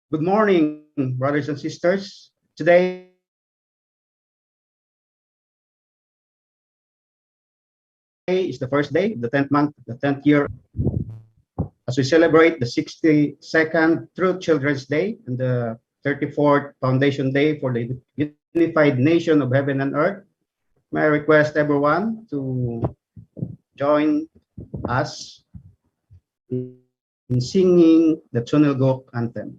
Good morning, brothers and sisters. Today is the first day, the 10th month, the 10th year, as we celebrate the 62nd True Children's Day and the 34th Foundation Day for the unified nation of heaven and earth. May I request everyone to join us in singing the Chonilgok anthem.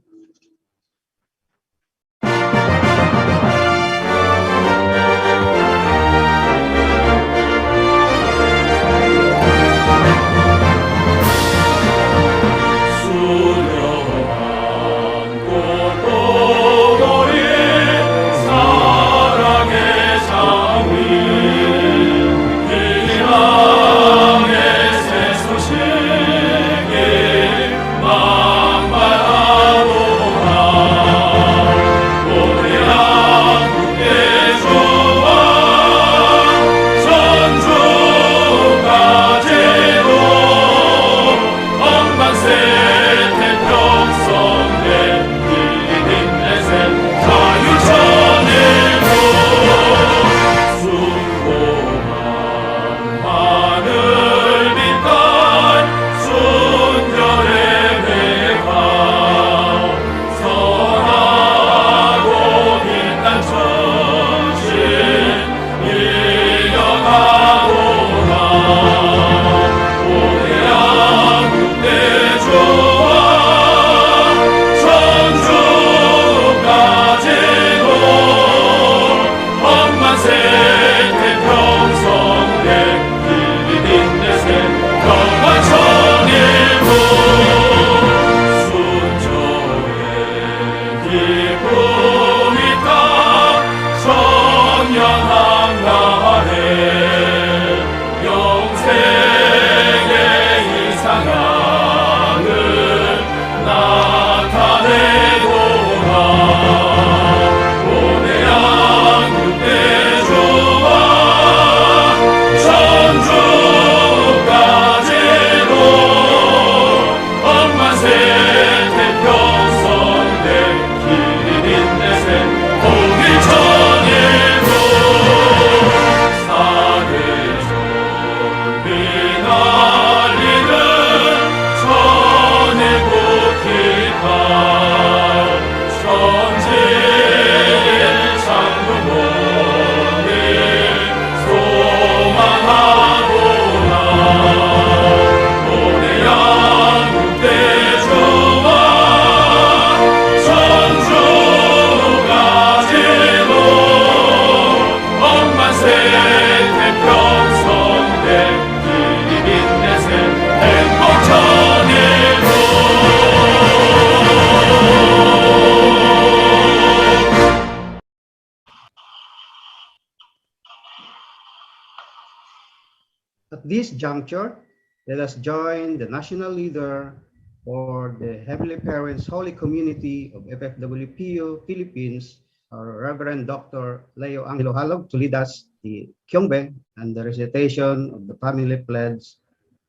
At this juncture, let us join the national leader for the Heavenly Parents Holy Community of FFWPU Philippines, our Reverend Dr. Leo Angelo Halog, to lead us the Kyongbe and the recitation of the family pledge,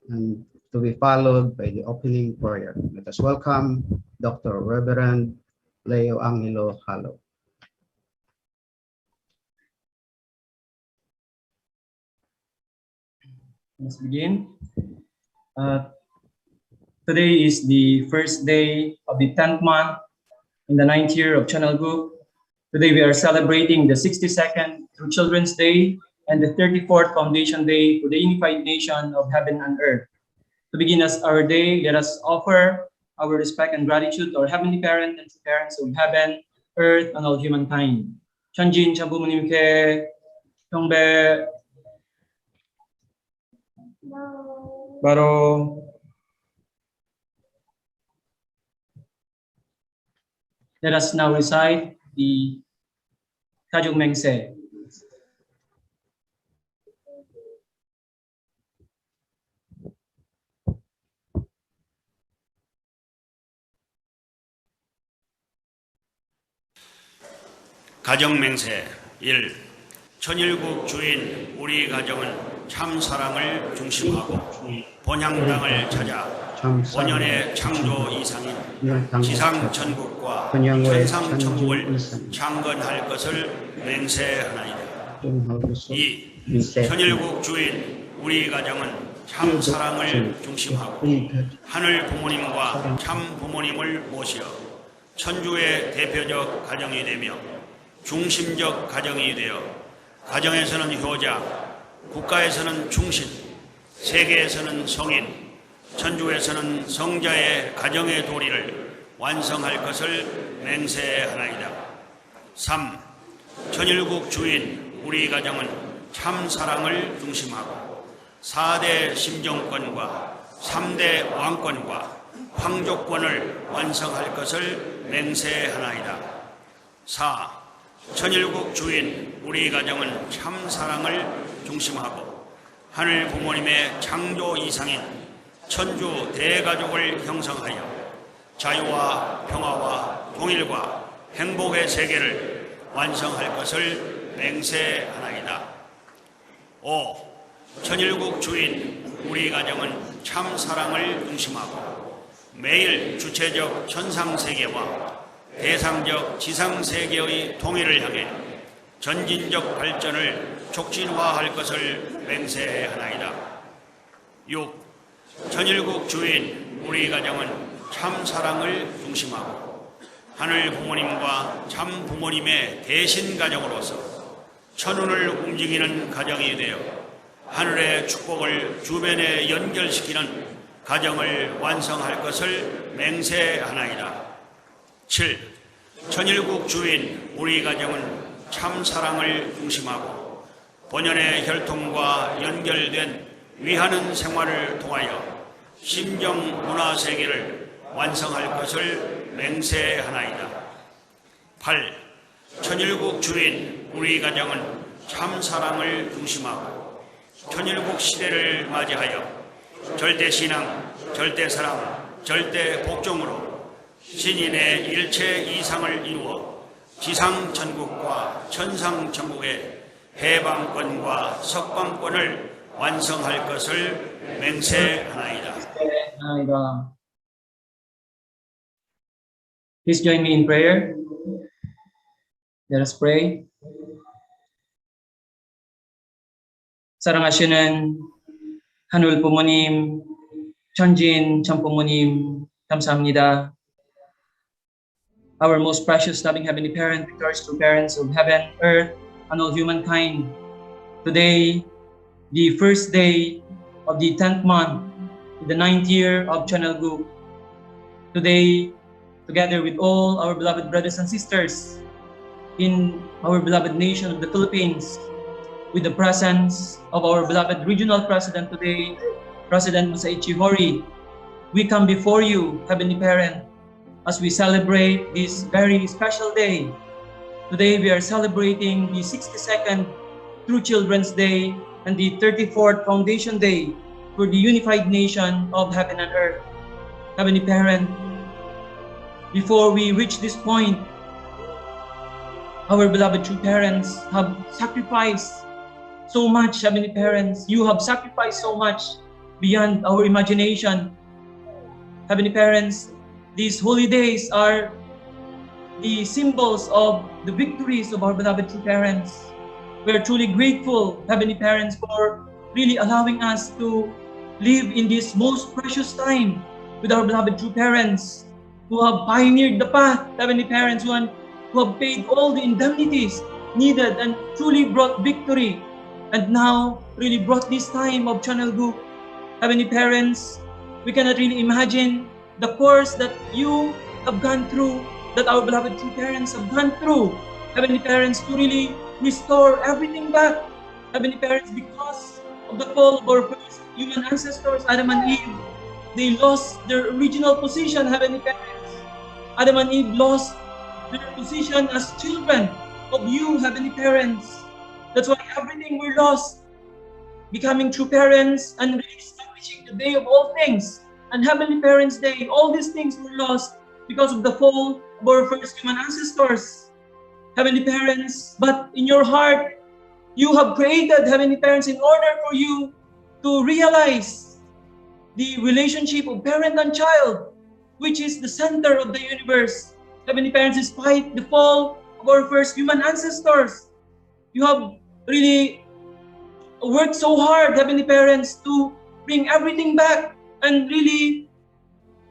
and to be followed by the opening prayer. Let us welcome Dr. Reverend Leo Angelo Halog. Let's begin. Today is the first day of the 10th month in the 9th year of Channel Group. Today we are celebrating the 62nd True Children's Day and the 34th Foundation Day for the unified nation of heaven and earth. To begin us our day, let us offer our respect and gratitude to our Heavenly Parent and to parents of heaven, earth, and all humankind. 천진 자부모님께 경배. 바로 let us now recite the 가족 맹세. 가정 맹세 1. 천일국 주인 우리 가정은 참 사랑을 중심하고 본향당을 찾아 본연의 창조 이상인 지상 천국과 번영의 천상 천국을 천주이상 창건할 것을 맹세하나이다. 이 민세 천일국 주인 우리 가정은 참 사랑을 중심하고 하늘 부모님과 참 부모님을 모시어 천주의 대표적 가정이 되며 중심적 가정이 되어 가정에서는 효자, 국가에서는 충신, 세계에서는 성인, 천주에서는 성자의 가정의 도리를 완성할 것을 맹세하나이다. 3. 천일국 주인 우리 가정은 참 사랑을 중심하고 4대 심정권과 3대 왕권과 황족권을 완성할 것을 맹세하나이다. 4. 천일국 주인 우리 가정은 참 사랑을 중심하고 하늘 부모님의 창조 이상인 천주 대가족을 형성하여 자유와 평화와 통일과 행복의 세계를 완성할 것을 맹세하나이다. 5. 천일국 주인 우리 가정은 참 사랑을 중심하고 매일 주체적 천상세계와 대상적 지상세계의 통일을 향해 전진적 발전을 촉진화할 것을 맹세하나이다. 6. 천일국 주인 우리 가정은 참 사랑을 중심하고 하늘 부모님과 참 부모님의 대신 가정으로서 천운을 움직이는 가정이 되어 하늘의 축복을 주변에 연결시키는 가정을 완성할 것을 맹세하나이다. 7. 천일국 주인 우리 가정은 참 사랑을 중심하고 본연의 혈통과 연결된 위하는 생활을 통하여 심정 문화 세계를 완성할 것을 맹세하나이다. 8. 천일국 주인 우리 가정은 참 사랑을 중심하고 천일국 시대를 맞이하여 절대신앙, 절대사랑, 절대복종으로 신인의 일체 이상을 이루어 지상천국과 천상천국의 해방권과 석방권을 완성할 것을 맹세하나이다. Please join me in prayer. Let us pray. 사랑하시는 하늘 부모님, 천진 참부모님, 감사합니다. Our most precious, loving Heavenly Parent, victorious true parents of heaven, earth, and all humankind. Today, the first day of the 10th month, in the 9th year of Channel Group. Today, together with all our beloved brothers and sisters in our beloved nation of the Philippines, with the presence of our beloved regional president today, President Musa Ichihori, we come before you, Heavenly Parent, as we celebrate this very special day. Today we are celebrating the 62nd True Children's Day and the 34th Foundation Day for the unified nation of heaven and earth. Heavenly Parent, before we reach this point, our beloved true parents have sacrificed so much, Heavenly Parents. You have sacrificed so much beyond our imagination. Heavenly Parents, these holy days are the symbols of the victories of our beloved true parents. We are truly grateful, Heavenly Parents, for really allowing us to live in this most precious time with our beloved true parents who have pioneered the path, Heavenly Parents, who have paid all the indemnities needed and truly brought victory, and now really brought this time of Channel Group. Heavenly Parents, we cannot really imagine the course that you have gone through, that our beloved true parents have gone through, Heavenly Parents, to really restore everything back, Heavenly Parents, because of the fall of our first human ancestors, Adam and Eve. They lost their original position, Heavenly Parents. Adam and Eve lost their position as children of you, Heavenly Parents. That's why everything were lost, becoming true parents and re-establishing the day of all things. And Heavenly Parents' Day, all these things were lost because of the fall of our first human ancestors. Heavenly Parents, but in your heart, you have created, Heavenly Parents, in order for you to realize the relationship of parent and child, which is the center of the universe. Heavenly Parents, despite the fall of our first human ancestors, you have really worked so hard, Heavenly Parents, to bring everything back, and really,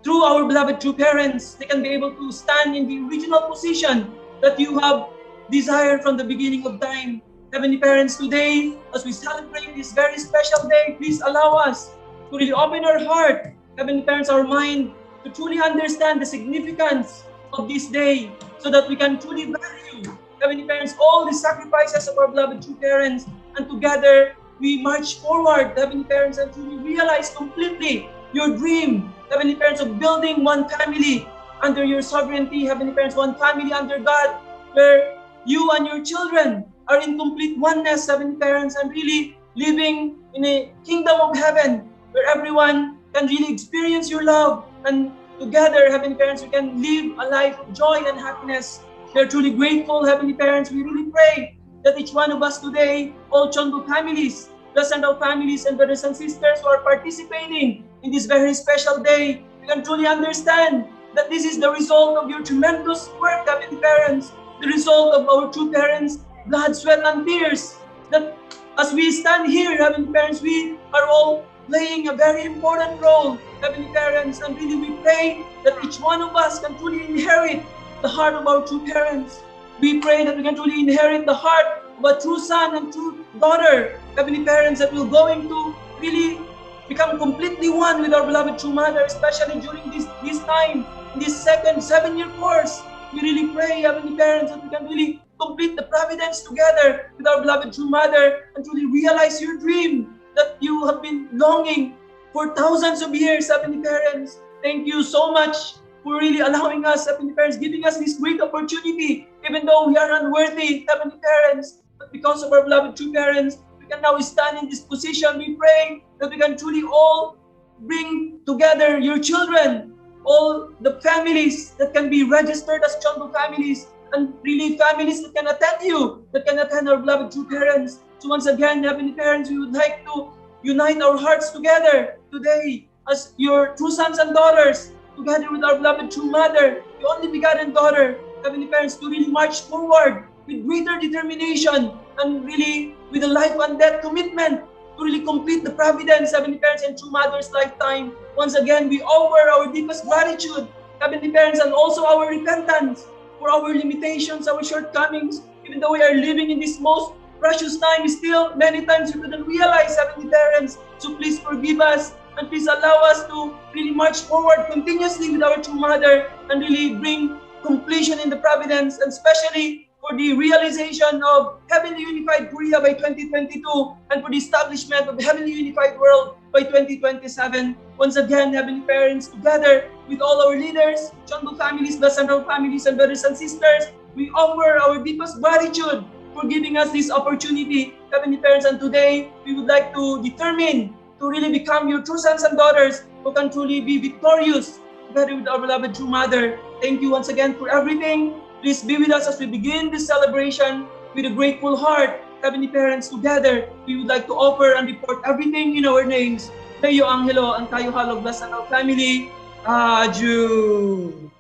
through our beloved true parents, they can be able to stand in the original position that you have desired from the beginning of time. Heavenly Parents, today, as we celebrate this very special day, please allow us to really open our heart, Heavenly Parents, our mind, to truly understand the significance of this day, so that we can truly value, Heavenly Parents, all the sacrifices of our beloved true parents, and together we march forward, Heavenly Parents, and truly realize completely your dream, Heavenly Parents, of building one family under your sovereignty, Heavenly Parents, one family under God, where you and your children are in complete oneness, Heavenly Parents, and really living in a kingdom of heaven where everyone can really experience your love, and together, Heavenly Parents, we can live a life of joy and happiness. We are truly grateful, Heavenly Parents. We really pray that each one of us today, all Chonbu families, Lasandao families, and brothers and sisters who are participating in this very special day, we can truly understand that this is the result of your tremendous work, Heavenly Parents, the result of our true parents' blood, sweat, and tears. That as we stand here, Heavenly Parents, we are all playing a very important role, Heavenly Parents, and really we pray that each one of us can truly inherit the heart of our true parents. We pray that we can truly inherit the heart of a true son and true daughter, Heavenly Parents, that will going to really become completely one with our beloved true mother, especially during this time, in this second 7-year course. We really pray, Heavenly Parents, that we can really complete the providence together with our beloved true mother, and truly realize your dream that you have been longing for thousands of years, Heavenly Parents. Thank you so much for really allowing us, Heavenly Parents, giving us this great opportunity, even though we are unworthy, Heavenly Parents. But because of our beloved true parents, we can now stand in this position. We pray that we can truly all bring together your children, all the families that can be registered as Chonbu families, and really families that can attend you, that can attend our beloved true parents. So once again, Heavenly Parents, we would like to unite our hearts together today as your true sons and daughters, together with our beloved true mother, the only begotten daughter, Heavenly Parents, to really march forward with greater determination and really with a life and death commitment to really complete the providence, Heavenly Parents, and true mother's lifetime. Once again, we offer our deepest gratitude, Heavenly Parents, and also our repentance for our limitations, our shortcomings. Even though we are living in this most precious time, still many times we couldn't realize, Heavenly Parents. So please forgive us, and please allow us to really march forward continuously with our true mother and really bring completion in the providence, and especially for the realization of Heavenly Unified Korea by 2022, and for the establishment of Heavenly Unified World by 2027. Once again, Heavenly Parents, together with all our leaders, Chonbu families, Lasandao families, and brothers and sisters, we offer our deepest gratitude for giving us this opportunity, Heavenly Parents. And today, we would like to determine to really become your true sons and daughters who can truly be victorious together with our beloved true mother. Thank you once again for everything. Please be with us as we begin this celebration with a grateful heart. Heavenly Parents, together, we would like to offer and report everything in our names. Tayo Angelo, ang tayo halog Lasandao family. Aju.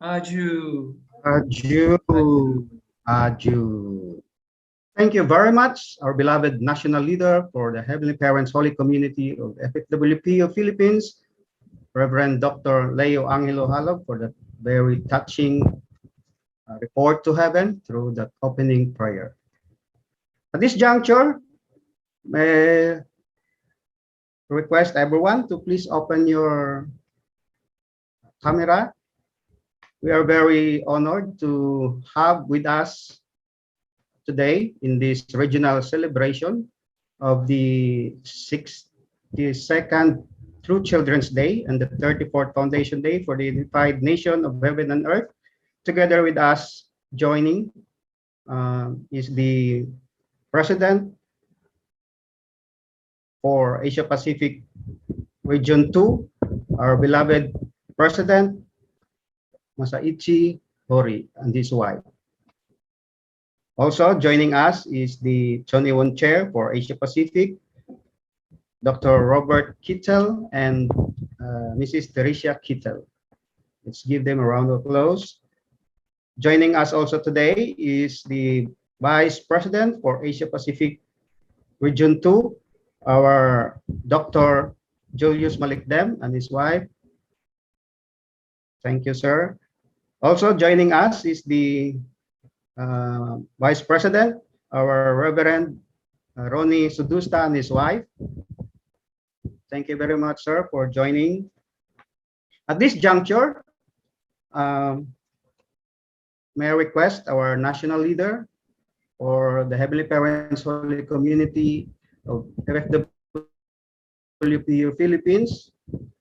Aju. Aju. Aju. Thank you very much, our beloved national leader for the Heavenly Parents Holy Community of FFWPU Philippines, Reverend Dr. Leo Angelo Halog, for the very touching report to heaven through the opening prayer. At this juncture, may request everyone to please open your camera. We are very honored to have with us today in this regional celebration of the 62nd True Children's Day and the 34th Foundation Day for the Unified Nation of Heaven and Earth. Together with us joining is the President for Asia Pacific Region 2, our beloved President Masaichi Hori and his wife. Also joining us is the Choniwon Chair for Asia Pacific, Dr. Robert Kittel and Mrs. Teresia Kittel. Let's give them a round of applause. Joining us also today is the Vice President for Asia Pacific Region 2, our Dr. Julius Malikdem and his wife. Thank you, sir. Also joining us is the Vice President, our Reverend Ronnie Sudusta and his wife. Thank you very much, sir, for joining. At this juncture, may I request our national leader for the Heavenly Parents Holy Community of FFWPU Philippines,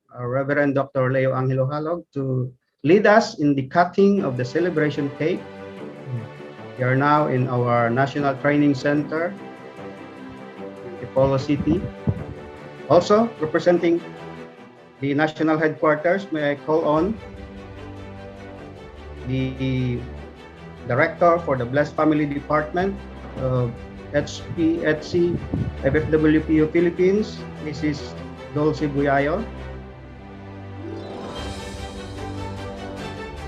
our Reverend Dr. Leo Angelo Halog, to lead us in the cutting of the celebration cake. We are now in our National Training Center in Polo City. Also, representing the national headquarters, may I call on the Director for the Blessed Family Department of HPHC-FFWPU Philippines, Mrs. Dulce Buyayo.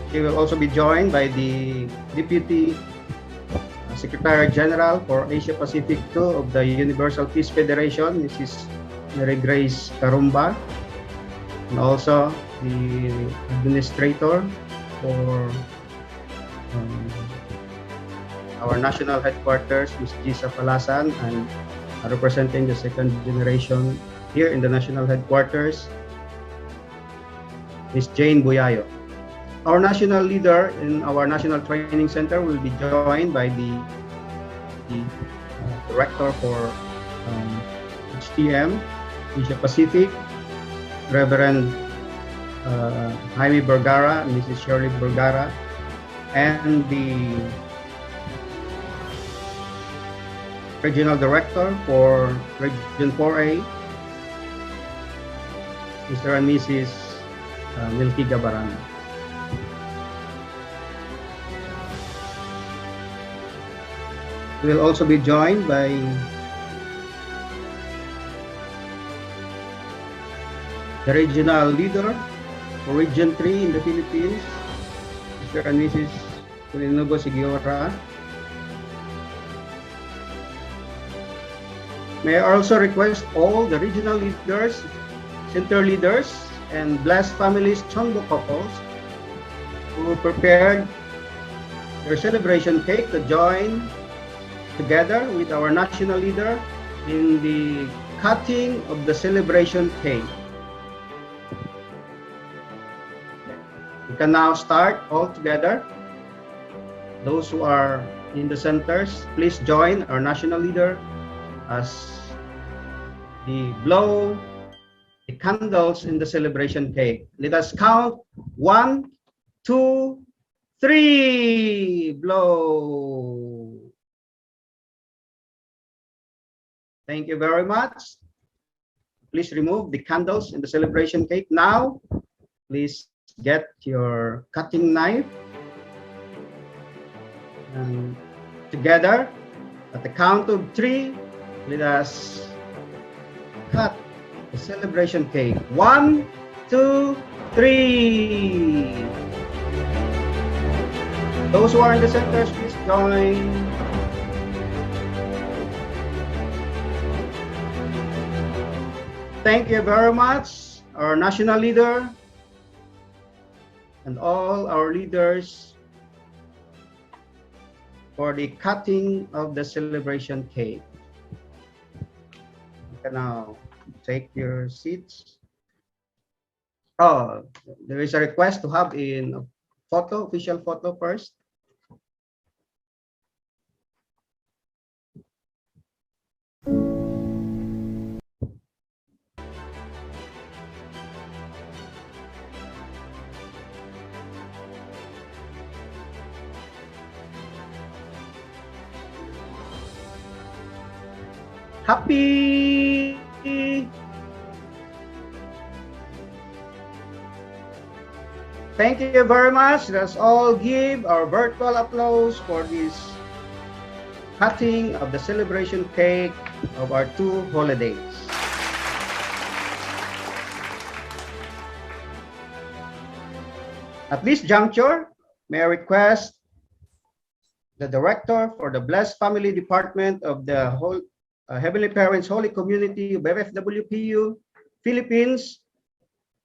She will also be joined by the Deputy Secretary General for Asia Pacific 2 of the Universal Peace Federation, Mrs. Mary Grace Karumba, and also the Administrator for our national headquarters, Ms. Gisa Palasan, and representing the second generation here in the national headquarters, Ms. Jane Buyayo. Our national leader in our National Training Center will be joined by the Director for HTM, Asia Pacific, Reverend Jaime Vergara, Mrs. Shirley Vergara, and the Regional Director for Region 4A, Mr. and Mrs. Milky Gabaran. We will also be joined by the Regional Leader for Region 3 in the Philippines, Mr. and Mrs. Tulinugo Sigiora. May I also request all the regional leaders, center leaders, and blessed families, Chongo couples, who prepared their celebration cake to join together with our national leader in the cutting of the celebration cake. We can now start all together. Those who are in the centers, please join our national leader as they blow the candles in the celebration cake. Let us count 1, 2, 3. Blow. Thank you very much. Please remove the candles in the celebration cake. Now, please get your cutting knife. And together, at the count of 3, let us cut the celebration cake. 1, 2, 3. Those who are in the centers, please join. Thank you very much, our national leader and all our leaders for the cutting of the celebration cake. You can now take your seats. Oh, there is a request to have in photo, official photo first. Happy Thank you very much. Let's all give our virtual applause for this cutting of the celebration cake of our 2 holidays. At this juncture, may I request the Director for the Blessed Family Department of the Heavenly Parents Holy Community of FFWPU, Philippines,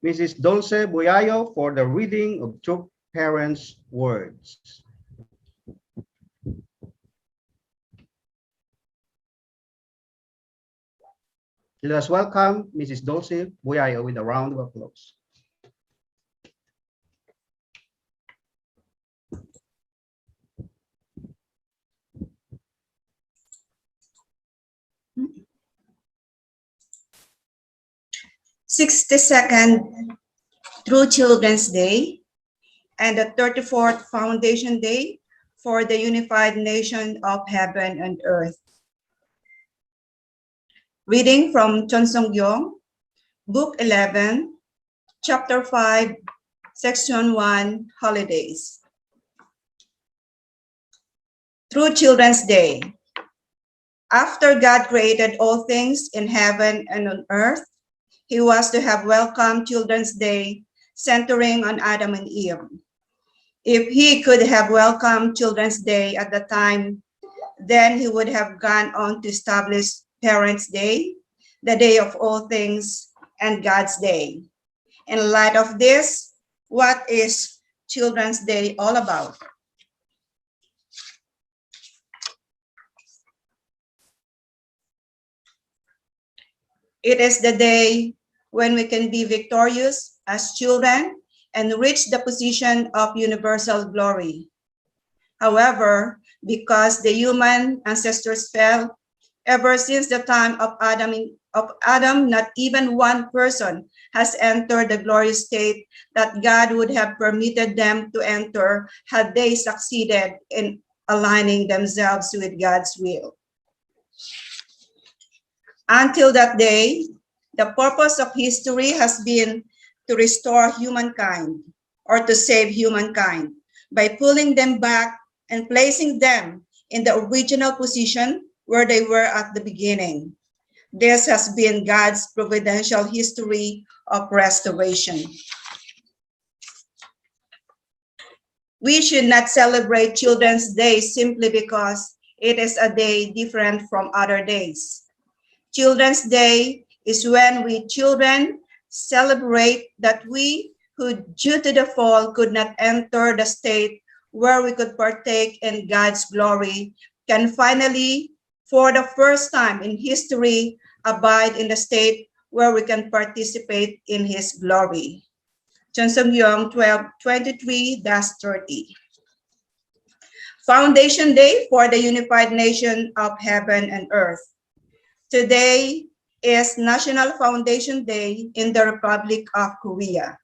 Mrs. Dulce Buyayo, for the reading of True Parents' words. Let us welcome Mrs. Dulce Buyayo with a round of applause. "62nd True Children's Day and the 34th Foundation Day for the Unified Nation of Heaven and Earth." Reading from Chonsongyong, Book 11, Chapter 5, Section 1, Holidays. True Children's Day. After God created all things in heaven and on earth, He was to have welcomed Children's Day centering on Adam and Eve. If He could have welcomed Children's Day at the time, then He would have gone on to establish Parents' Day, the day of all things, and God's Day. In light of this, what is Children's Day all about? It is the day when we can be victorious as children and reach the position of universal glory. However, because the human ancestors fell, ever since the time of Adam, not even one person has entered the glorious state that God would have permitted them to enter had they succeeded in aligning themselves with God's will. Until that day, the purpose of history has been to restore humankind or to save humankind by pulling them back and placing them in the original position where they were at the beginning. This has been God's providential history of restoration. We should not celebrate Children's Day simply because it is a day different from other days. Children's Day is when we children celebrate that we who due to the fall could not enter the state where we could partake in God's glory can finally, for the first time in history, abide in the state where we can participate in His glory. Chonsongyong 12:23-30. Foundation Day for the Unified Nation of Heaven and Earth. Today is National Foundation Day in the Republic of Korea.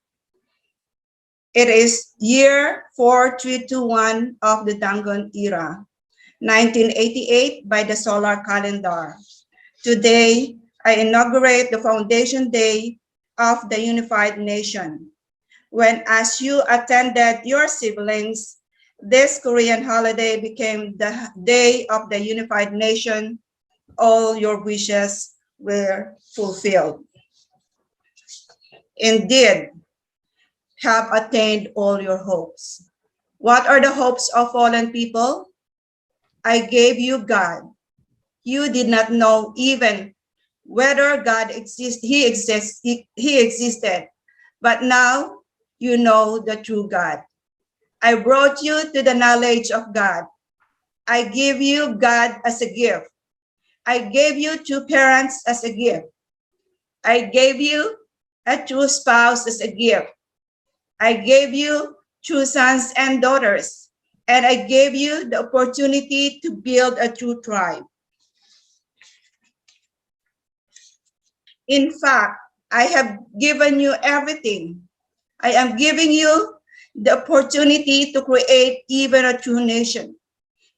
It is year 4321 of the Dangon era, 1988 by the solar calendar. Today, I inaugurate the Foundation Day of the Unified Nation. When, as you attended your siblings, this Korean holiday became the Day of the Unified Nation, all your wishes were fulfilled. Indeed, have attained all your hopes. What are the hopes of fallen people? I gave you God. You did not know even whether God exists. He existed. But now you know the true God. I brought you to the knowledge of God. I give you God as a gift. I gave you two parents as a gift. I gave you a true spouse as a gift. I gave you true sons and daughters, and I gave you the opportunity to build a true tribe. In fact, I have given you everything. I am giving you the opportunity to create even a true nation.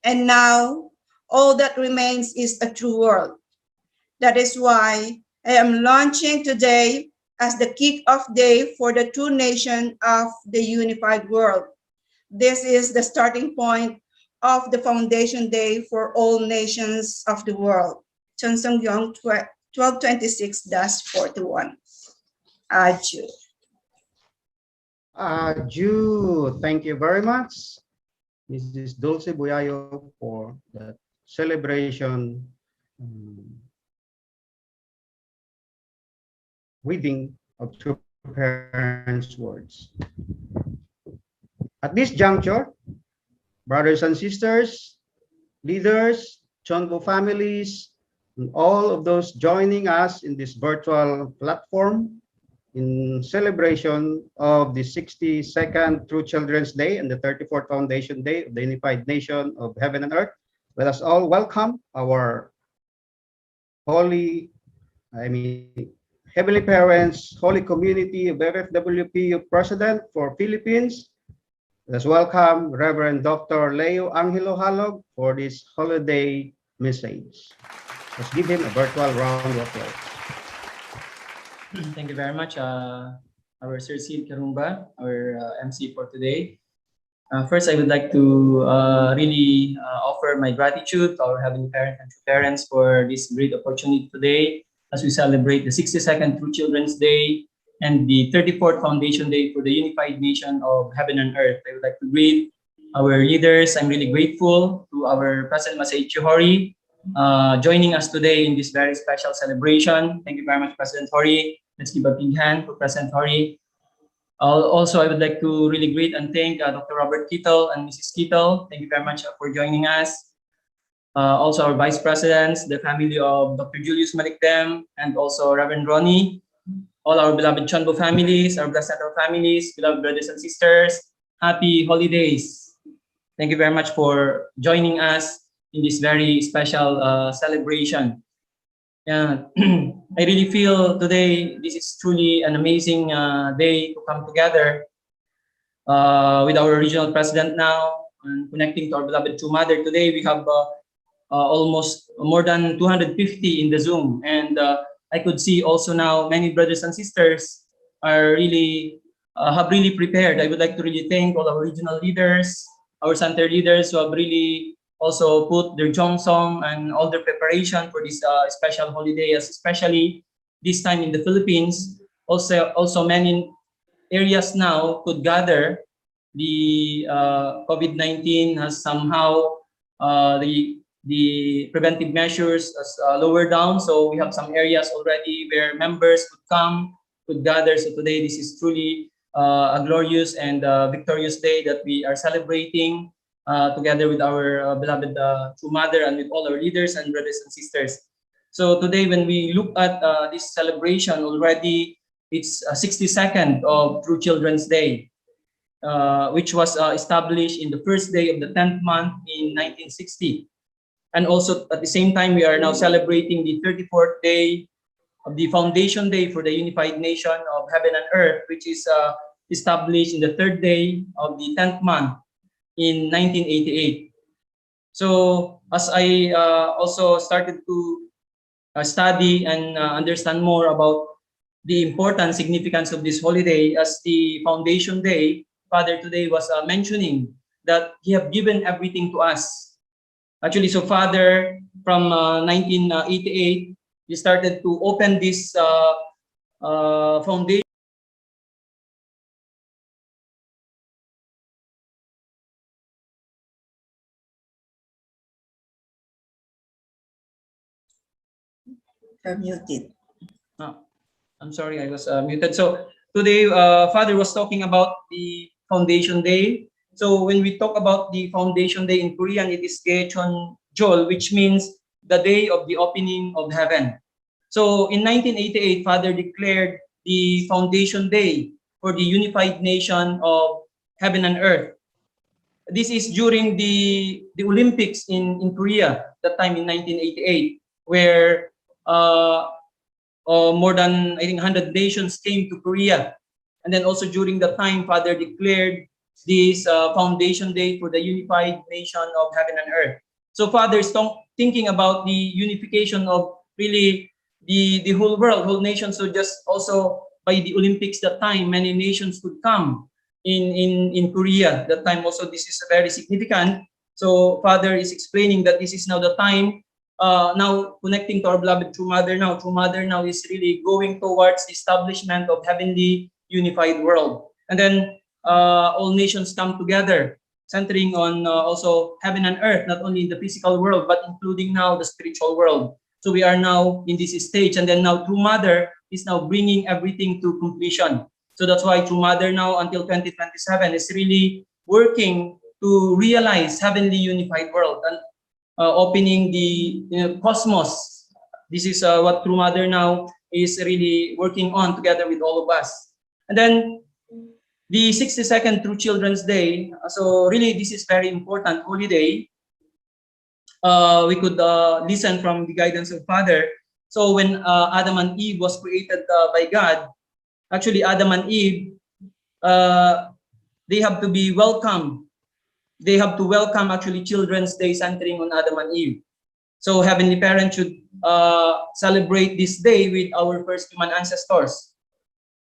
And now, all that remains is a true world. That is why I am launching today as the kick-off day for the true nation of the unified world. This is the starting point of the Foundation Day for all nations of the world. Chonsongyong 1226-41. Adieu. Ju, thank you very much. This is Dulce Buyayo for the celebration reading of two parents' words. At this juncture, brothers and sisters, leaders, Chonbo families, and all of those joining us in this virtual platform in celebration of the 62nd True Children's Day and the 34th Foundation Day of the Unified Nation of Heaven and Earth, let us all welcome our Heavenly Parents, Holy Community of FFWPU President for Philippines. Let's welcome Reverend Dr. Leo Angelo Halog for this holiday message. Let's give him a virtual round of applause. Thank you very much, our Sir Sid Karumba, our MC for today. First, I would like to really offer my gratitude to our Heavenly Parents and Parents for this great opportunity today as we celebrate the 62nd True Children's Day and the 34th Foundation Day for the Unified Nation of Heaven and Earth. I would like to greet our leaders. I'm really grateful to our President Masai Hori joining us today in this very special celebration. Thank you very much, President Hori. Let's give a big hand for President Hori. Also, I would like to really greet and thank Dr. Robert Kittle and Mrs. Kittle. Thank you very much for joining us. Also, our Vice Presidents, the family of Dr. Julius Malikdem, and also Reverend Ronnie. All our beloved Chonbo families, our blessed families, beloved brothers and sisters, happy holidays. Thank you very much for joining us in this very special celebration. Yeah, I really feel today this is truly an amazing day to come together with our regional president now and connecting to our beloved True Mother. Today we have almost more than 250 in the Zoom, and I could see also now many brothers and sisters are really have really prepared. I would like to really thank all our regional leaders, our center leaders who have really also put their song and all their preparation for this special holiday, especially this time in the Philippines. Also many areas now could gather. The COVID-19 has somehow the preventive measures as lower down, so we have some areas already where members could gather. So today this is truly a glorious and victorious day that we are celebrating together with our beloved True Mother and with all our leaders and brothers and sisters. So today when we look at this celebration already, it's 62nd of True Children's Day, which was established in the first day of the 10th month in 1960. And also at the same time, we are now celebrating the 34th day of the Foundation Day for the Unified Nation of Heaven and Earth, which is established in the third day of the 10th month in 1988. So as I also started to study and understand more about the important significance of this holiday as the Foundation Day, Father today was mentioning that he have given everything to us. Actually, so Father, from 1988, he started to open this foundation. You're muted. I'm sorry, I was muted. So today, Father was talking about the Foundation Day. So when we talk about the Foundation Day in Korean, it is Gecheonjol, which means the day of the opening of heaven. So in 1988, Father declared the Foundation Day for the Unified Nation of Heaven and Earth. This is during the Olympics in Korea, that time in 1988, where more than, I think, 100 nations came to Korea. And then also during the time, Father declared this Foundation Day for the Unified Nation of Heaven and Earth. So Father is thinking about the unification of really the whole world, whole nation. So just also by the Olympics that time, many nations could come in Korea. That time also this is very significant. So Father is explaining that this is now the time, now connecting to our beloved True Mother now. True Mother now is really going towards the establishment of heavenly unified world. And then all nations come together, centering on also heaven and earth, not only in the physical world, but including now the spiritual world. So we are now in this stage, and then now True Mother is now bringing everything to completion. So that's why True Mother now until 2027 is really working to realize heavenly unified world and opening the cosmos. This is what True Mother now is really working on together with all of us. And then the 62nd True Children's Day. So really, this is very important holiday. We could listen from the guidance of Father. So when Adam and Eve was created by God, actually Adam and Eve, they have to be welcomed. They have to welcome actually Children's Day centering on Adam and Eve. So Heavenly Parent should celebrate this day with our first human ancestors.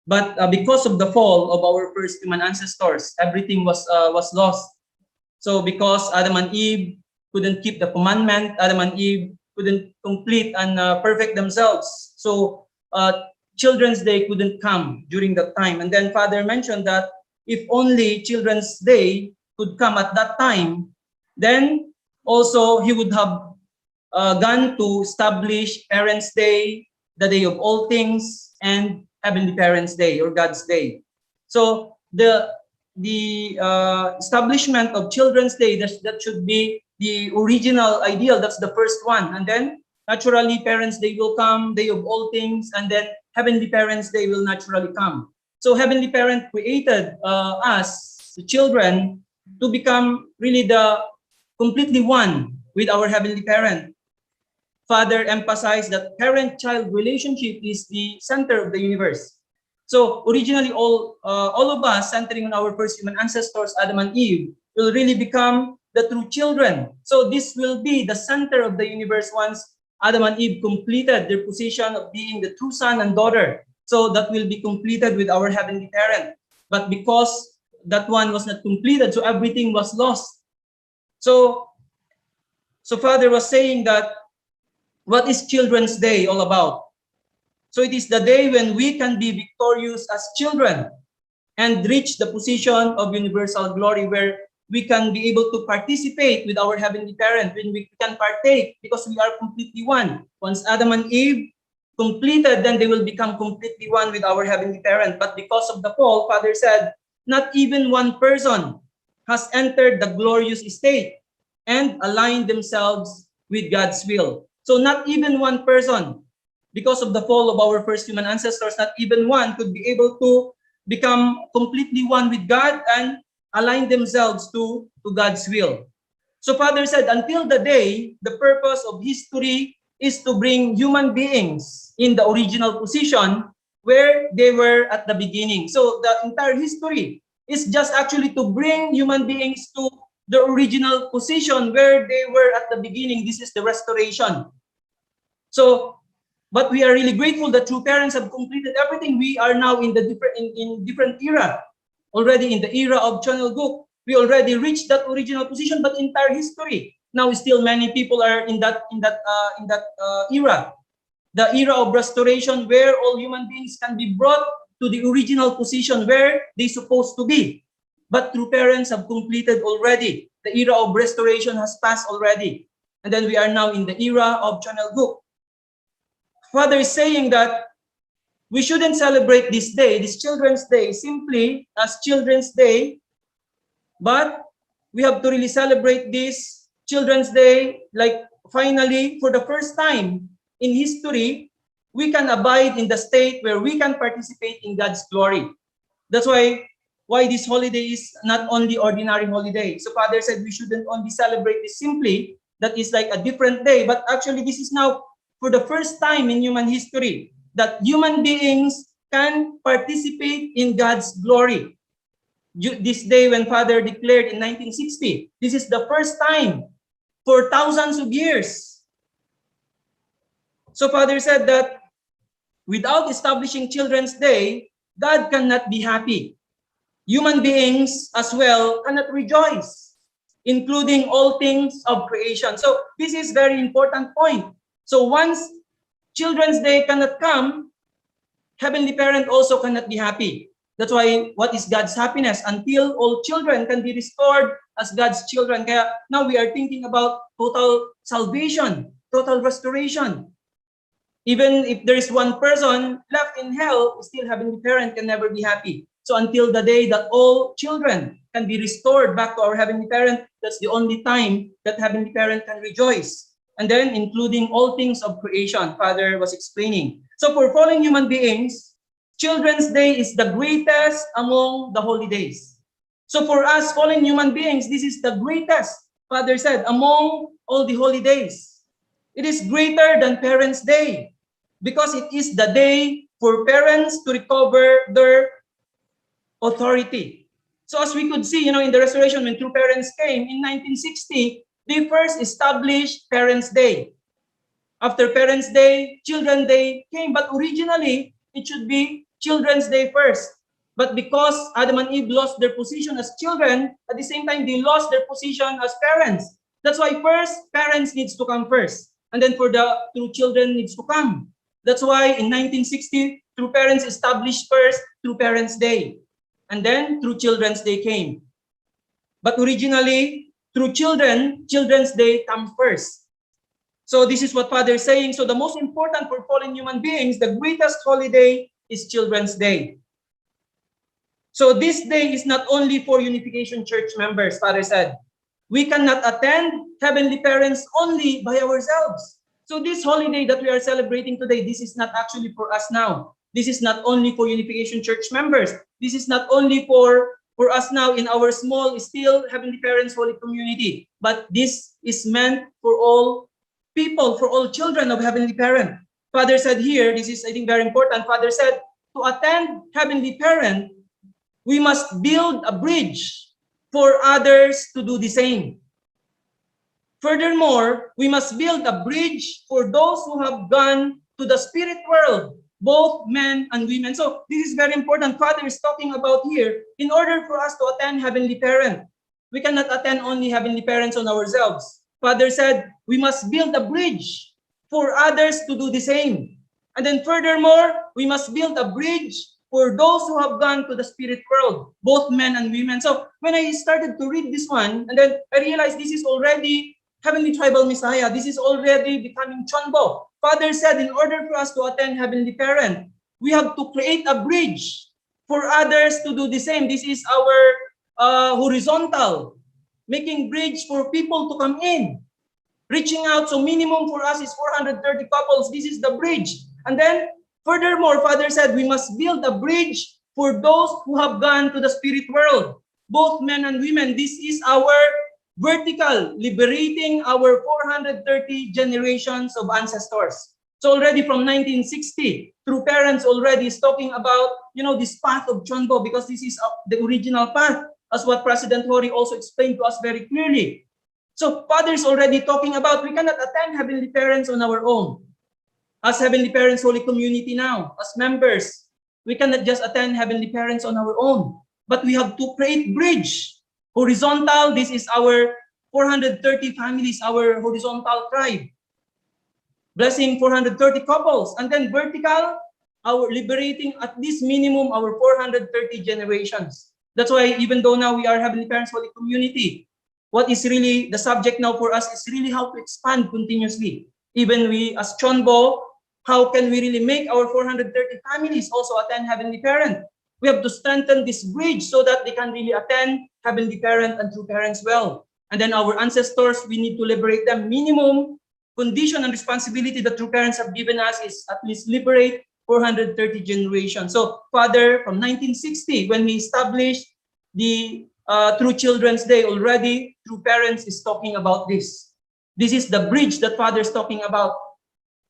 But because of the fall of our first human ancestors, everything was lost. So because Adam and Eve couldn't keep the commandment, Adam and Eve couldn't complete and perfect themselves. So Children's Day couldn't come during that time. And then Father mentioned that if only Children's Day could come at that time, then also he would have gone to establish Parents' Day, the Day of All Things, and Heavenly Parents' Day or God's Day. So the establishment of Children's Day, that should be the original ideal. That's the first one. And then naturally Parents' Day will come, Day of All Things, and then Heavenly Parents' Day will naturally come. So Heavenly Parent created us, the children, to become really the completely one with our Heavenly Parent. Father emphasized that parent-child relationship is the center of the universe. So originally, all of us, centering on our first human ancestors, Adam and Eve, will really become the true children. So this will be the center of the universe once Adam and Eve completed their position of being the true son and daughter. So that will be completed with our Heavenly Parent. But because that one was not completed, so everything was lost. So Father was saying that, what is Children's Day all about? So it is the day when we can be victorious as children and reach the position of universal glory, where we can be able to participate with our Heavenly Parent, when we can partake because we are completely one. Once Adam and Eve completed, then they will become completely one with our Heavenly Parent. But because of the fall, Father said, not even one person has entered the glorious state and aligned themselves with God's will. So not even one person, because of the fall of our first human ancestors, not even one could be able to become completely one with God and align themselves to God's will. So Father said, until the day, the purpose of history is to bring human beings in the original position where they were at the beginning. So the entire history is just actually to bring human beings to the original position where they were at the beginning. This is the restoration. So, but we are really grateful that true parents have completed everything. We are now in the different era. Already in the era of Channel Guk, we already reached that original position, but entire history. Now still many people are in that era. The era of restoration, where all human beings can be brought to the original position where they're supposed to be. But true parents have completed already. The era of restoration has passed already. And then we are now in the era of Channel Guk. Father is saying that we shouldn't celebrate this day, this Children's Day, simply as Children's Day, but we have to really celebrate this Children's Day, like finally, for the first time in history, we can abide in the state where we can participate in God's glory. That's why this holiday is not only ordinary holiday. So Father said we shouldn't only celebrate this simply, that is like a different day, but actually this is now for the first time in human history that human beings can participate in God's glory. This day when Father declared in 1960, this is the first time for thousands of years. So Father said that without establishing Children's Day, God cannot be happy. Human beings as well cannot rejoice, including all things of creation. So this is very important point. So once Children's Day cannot come, Heavenly Parent also cannot be happy. That's why, what is God's happiness? Until all children can be restored as God's children. Kaya now we are thinking about total salvation, total restoration. Even if there is one person left in hell, still Heavenly Parent can never be happy. So until the day that all children can be restored back to our Heavenly Parent, that's the only time that Heavenly Parent can rejoice. And then including all things of creation, Father was explaining. So for fallen human beings, Children's Day is the greatest among the holy days. So for us fallen human beings, this is the greatest, Father said, among all the holy days. It is greater than Parents' Day because it is the day for parents to recover their authority. So as we could see, in the Restoration, when True Parents came in 1960, they first established Parents' Day. After Parents' Day, Children's Day came, but originally, it should be Children's Day first. But because Adam and Eve lost their position as children, at the same time, they lost their position as parents. That's why first, parents needs to come first. And then for the true children needs to come. That's why in 1960, True Parents established first True Parents' Day. And then True Children's Day came. But originally, True Children's Day comes first. So this is what Father is saying. So the most important for fallen human beings, the greatest holiday is Children's Day. So this day is not only for Unification Church members, Father said. We cannot attend Heavenly Parents only by ourselves. So this holiday that we are celebrating today, this is not actually for us now. This is not only for Unification Church members. This is not only for us now in our small, still Heavenly Parents Holy Community. But this is meant for all people, for all children of Heavenly Parent. Father said here, this is I think very important, Father said, to attend Heavenly Parent, we must build a bridge for others to do the same. Furthermore, we must build a bridge for those who have gone to the spirit world, both men and women. So this is very important. Father is talking about here, in order for us to attend Heavenly Parent, we cannot attend only Heavenly Parents on ourselves. Father said, we must build a bridge for others to do the same. And then furthermore, we must build a bridge for those who have gone to the spirit world, both men and women. So when I started to read this one, and then I realized this is already Heavenly Tribal Messiah. This is already becoming Chonbo. Father said, in order for us to attend Heavenly Parent, we have to create a bridge for others to do the same. This is our horizontal, making bridge for people to come in, reaching out. So minimum for us is 430 couples. This is the bridge. And then furthermore, Father said, we must build a bridge for those who have gone to the spirit world, both men and women. This is our vertical, liberating our 430 generations of ancestors. So already from 1960, True Parents already is talking about, this path of Chonbo, because this is the original path, as what President Hori also explained to us very clearly. So Father is already talking about, we cannot attend Heavenly Parents on our own. As Heavenly Parents Holy Community now, as members, we cannot just attend Heavenly Parents on our own, but we have to create bridge. Horizontal, this is our 430 families, our horizontal tribe. Blessing 430 couples. And then vertical, our liberating at least minimum our 430 generations. That's why even though now we are Heavenly Parents Holy Community, what is really the subject now for us is really how to expand continuously. Even we as Chonbo, how can we really make our 430 families also attend Heavenly Parent? We have to strengthen this bridge so that they can really attend Heavenly Parent and True Parents well. And then our ancestors, we need to liberate them. Minimum condition and responsibility that True Parents have given us is at least liberate 430 generations. So Father, from 1960, when he established the True Children's Day already, True Parents is talking about this. This is the bridge that Father is talking about.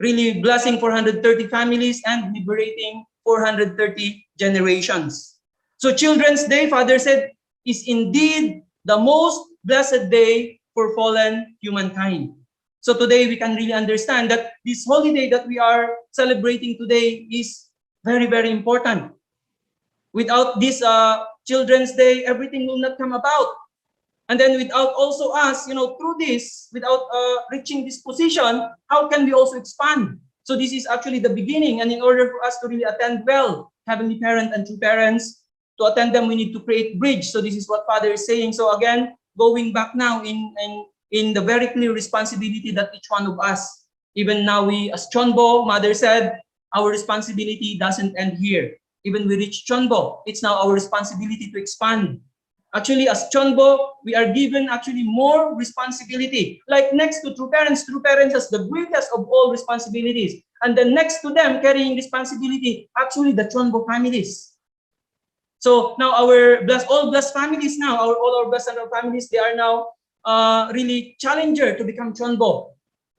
Really blessing 430 families and liberating 430 generations. So Children's Day, Father said, is indeed the most blessed day for fallen humankind. So today we can really understand that this holiday that we are celebrating today is very, very important. Without this Children's Day, everything will not come about. And then without also us, through this, without reaching this position, how can we also expand? So this is actually the beginning. And in order for us to really attend well Heavenly Parent and True Parents, to attend them, we need to create bridge. So this is what Father is saying. So again, going back now in the very clear responsibility that each one of us, even now we, as Chonbo, Mother said, our responsibility doesn't end here. Even we reach Chonbo, it's now our responsibility to expand. Actually, as Chonbo, we are given actually more responsibility. Like next to true parents has the greatest of all responsibilities. And then next to them carrying responsibility, actually the Chonbo families. So now our all blessed families now, all our blessed central families, they are now really challenger to become Chonbo,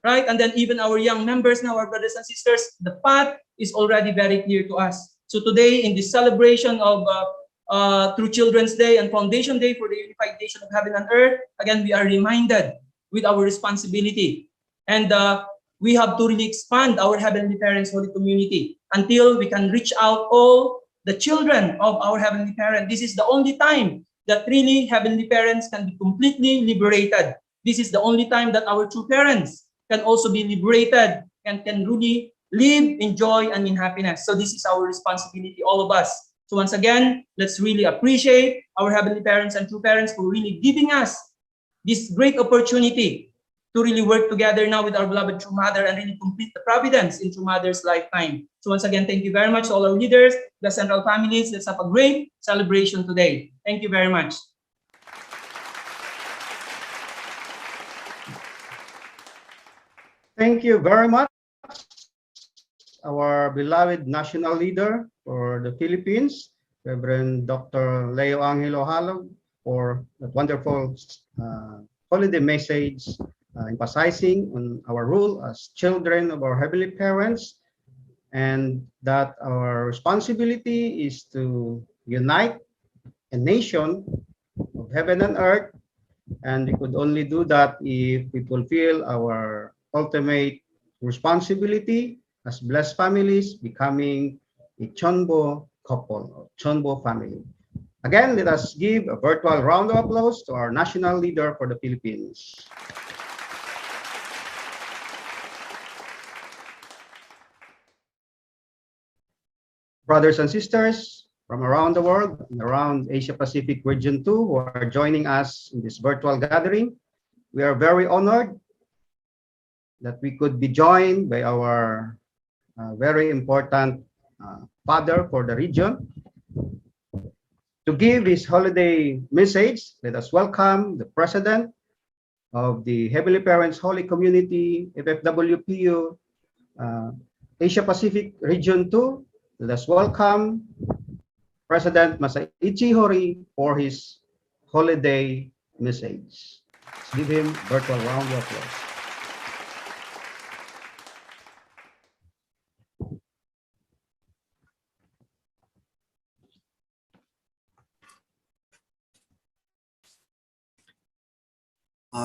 right? And then even our young members now, our brothers and sisters, the path is already very clear to us. So today in this celebration of through Children's Day and Foundation Day for the Unified Nation of Heaven and Earth, again, we are reminded with our responsibility. And we have to really expand our Heavenly Parents Holy Community until we can reach out all the children of our Heavenly Parent. This is the only time that really Heavenly Parents can be completely liberated. This is the only time that our true parents can also be liberated and can really live in joy and in happiness. So this is our responsibility, all of us. So once again, let's really appreciate our Heavenly Parents and true parents for really giving us this great opportunity to really work together now with our beloved True Mother and really complete the providence in True Mother's lifetime. So once again, thank you very much to all our leaders, the central families. Let's have a great celebration today. Thank you very much. Thank you very much, our beloved national leader for the Philippines, Reverend Dr. Leo Angelo Halog, for that wonderful holiday message emphasizing on our role as children of our Heavenly Parents, and that our responsibility is to unite a nation of heaven and earth, and we could only do that if we fulfill our ultimate responsibility as blessed families, becoming a Chonbo couple, or Chonbo family. Again, let us give a virtual round of applause to our national leader for the Philippines. Brothers and sisters from around the world and around Asia Pacific Region 2 who are joining us in this virtual gathering, we are very honored that we could be joined by our very important father for the region. To give his holiday message, let us welcome the President of the Heavenly Parents Holy Community, FFWPU, Asia Pacific Region 2. Let us welcome President Masaichi Hori for his holiday message. Let's give him a virtual round of applause.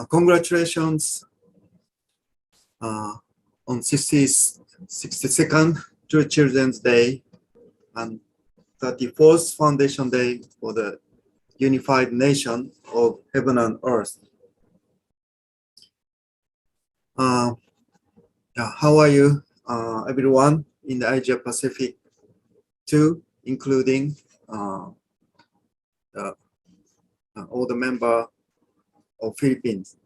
Congratulations on 62nd True Children's Day and 34th Foundation Day for the Unified Nation of Heaven and Earth. How are you, everyone in the Asia Pacific too, including all the members of Philippines?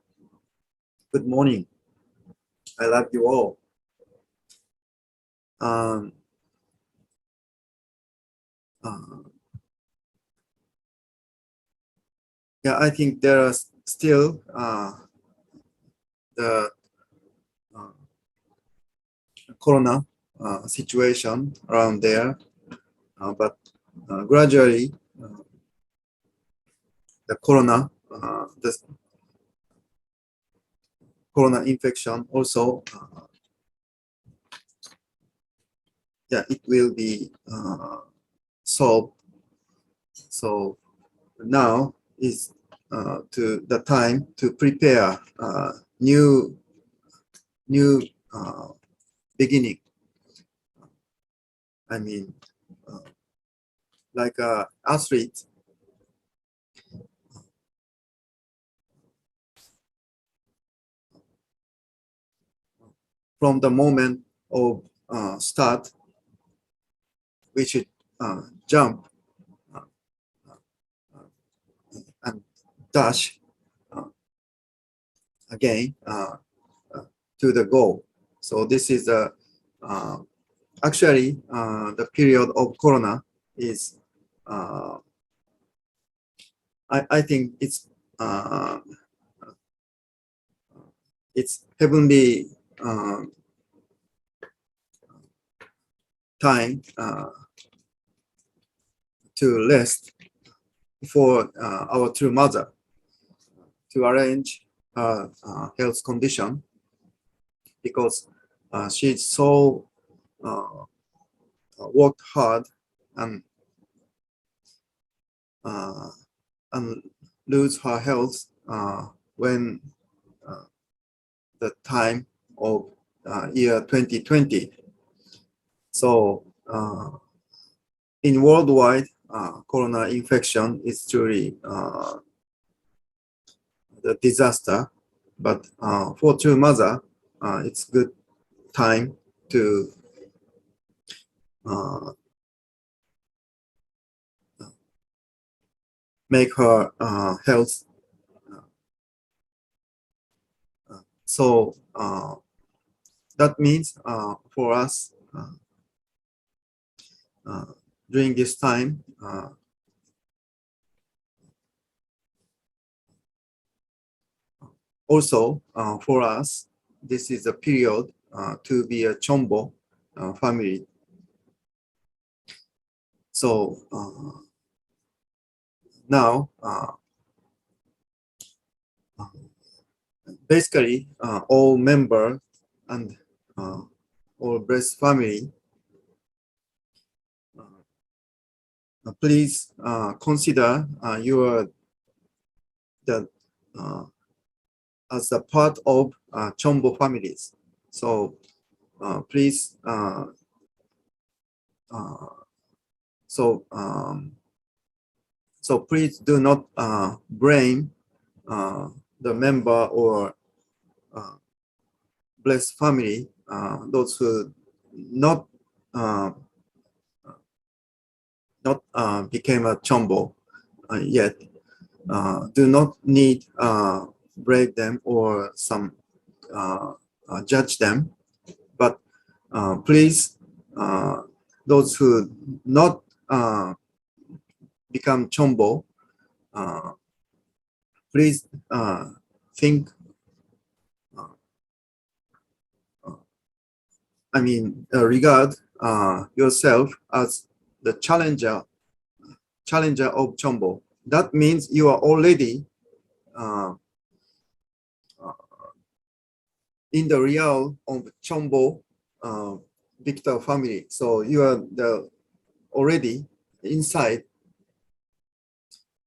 Good morning. I love you all. Yeah, I think there are still the corona situation around there, but gradually the corona infection also, yeah, it will be solved. So now is to the time to prepare new beginning. I mean, like an athlete, from the moment of start, we should jump dash again to the goal. So this is actually the period of Corona is I think it's heavenly time to rest for our true mother, to arrange her health condition, because she's so worked hard and lose her health when the time of year 2020. So in worldwide, corona infection is truly the disaster, but for true mother, it's good time to make her health. So that means for us during this time, also for us, this is a period to be a Chombo family. So now, basically, all members and all breast family, please consider as a part of Chombo families. So please, so please do not blame the member or blessed family, those who not became a Chombo yet. Do not need break them or some judge them, but please, those who not become Chombo, please think, regard yourself as the challenger of Chombo. That means you are already in the realm of Chombo Victor family. So you are already inside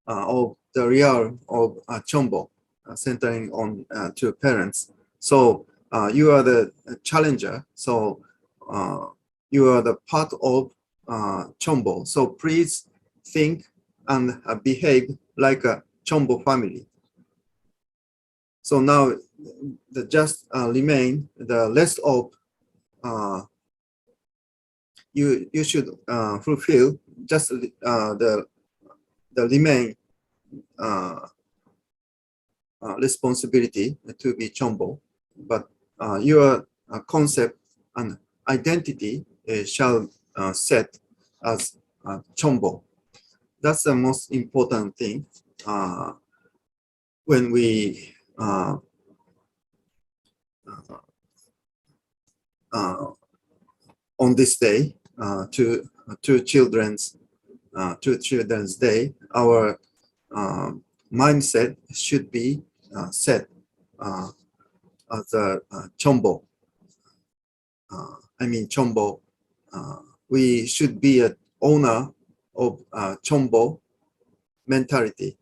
of the realm of Chombo, centering on two parents. So you are the challenger. So you are the part of Chombo. So please think and behave like a Chombo family. So now the just remain the rest of you should fulfill just the remain responsibility to be Chombo, but your concept and identity shall set as Chombo. That's the most important thing when we on this day, to Children's Day, our mindset should be set as a Chombo. Chombo. We should be an owner of Chombo mentality.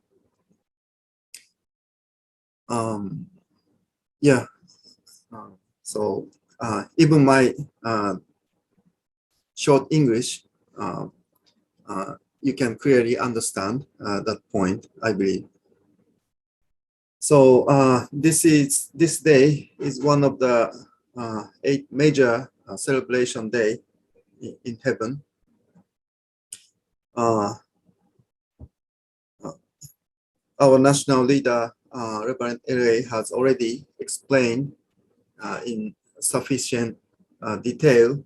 Yeah. So even my short English, you can clearly understand that point, I believe. So this day is one of the 8 major celebration day in heaven. our national leader, Reverend LA, has already explained in sufficient detail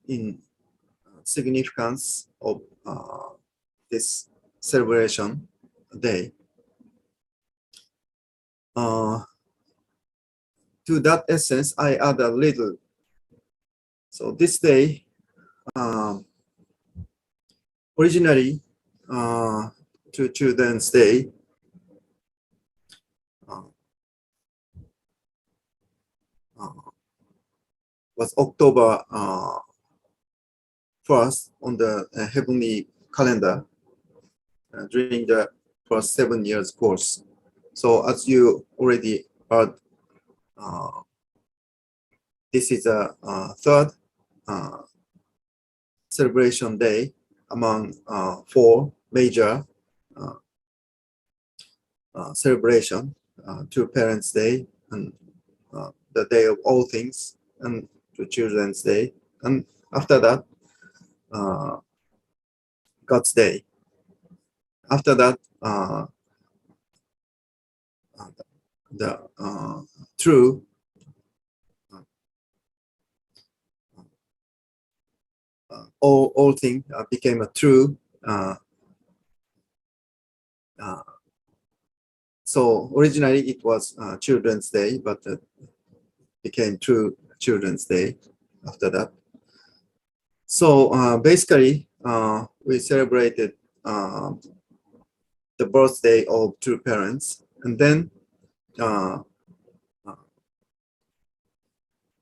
in significance of this celebration day. To that essence, I add a little. So this day, originally to Children's Day, was October 1st on the heavenly calendar during the first 7 years course. So as you already heard, this is a third celebration day among 4 major celebration, to Parents' Day and the Day of All Things and to Children's Day, and after that God's Day. After that the true all thing became a true. So originally it was Children's Day, but became true Children's Day after that. So basically, we celebrated the birthday of two parents, and then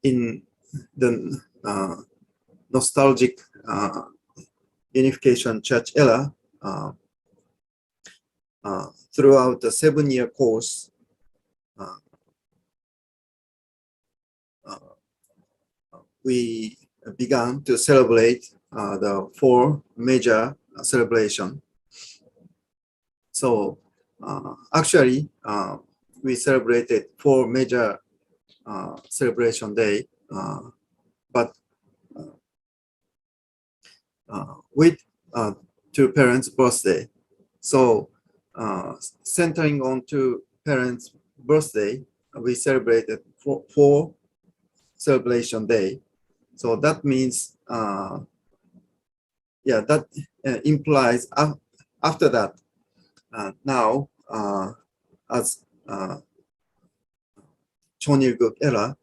in the nostalgic Unification Church era, throughout the 7-year course, we began to celebrate the 4 major celebration. So actually, we celebrated 4 major celebration day, but with two parents' birthday. So centering on two parents' birthday, we celebrated 4 celebration day. So that means, yeah, that implies after that, now as Chonilguk era,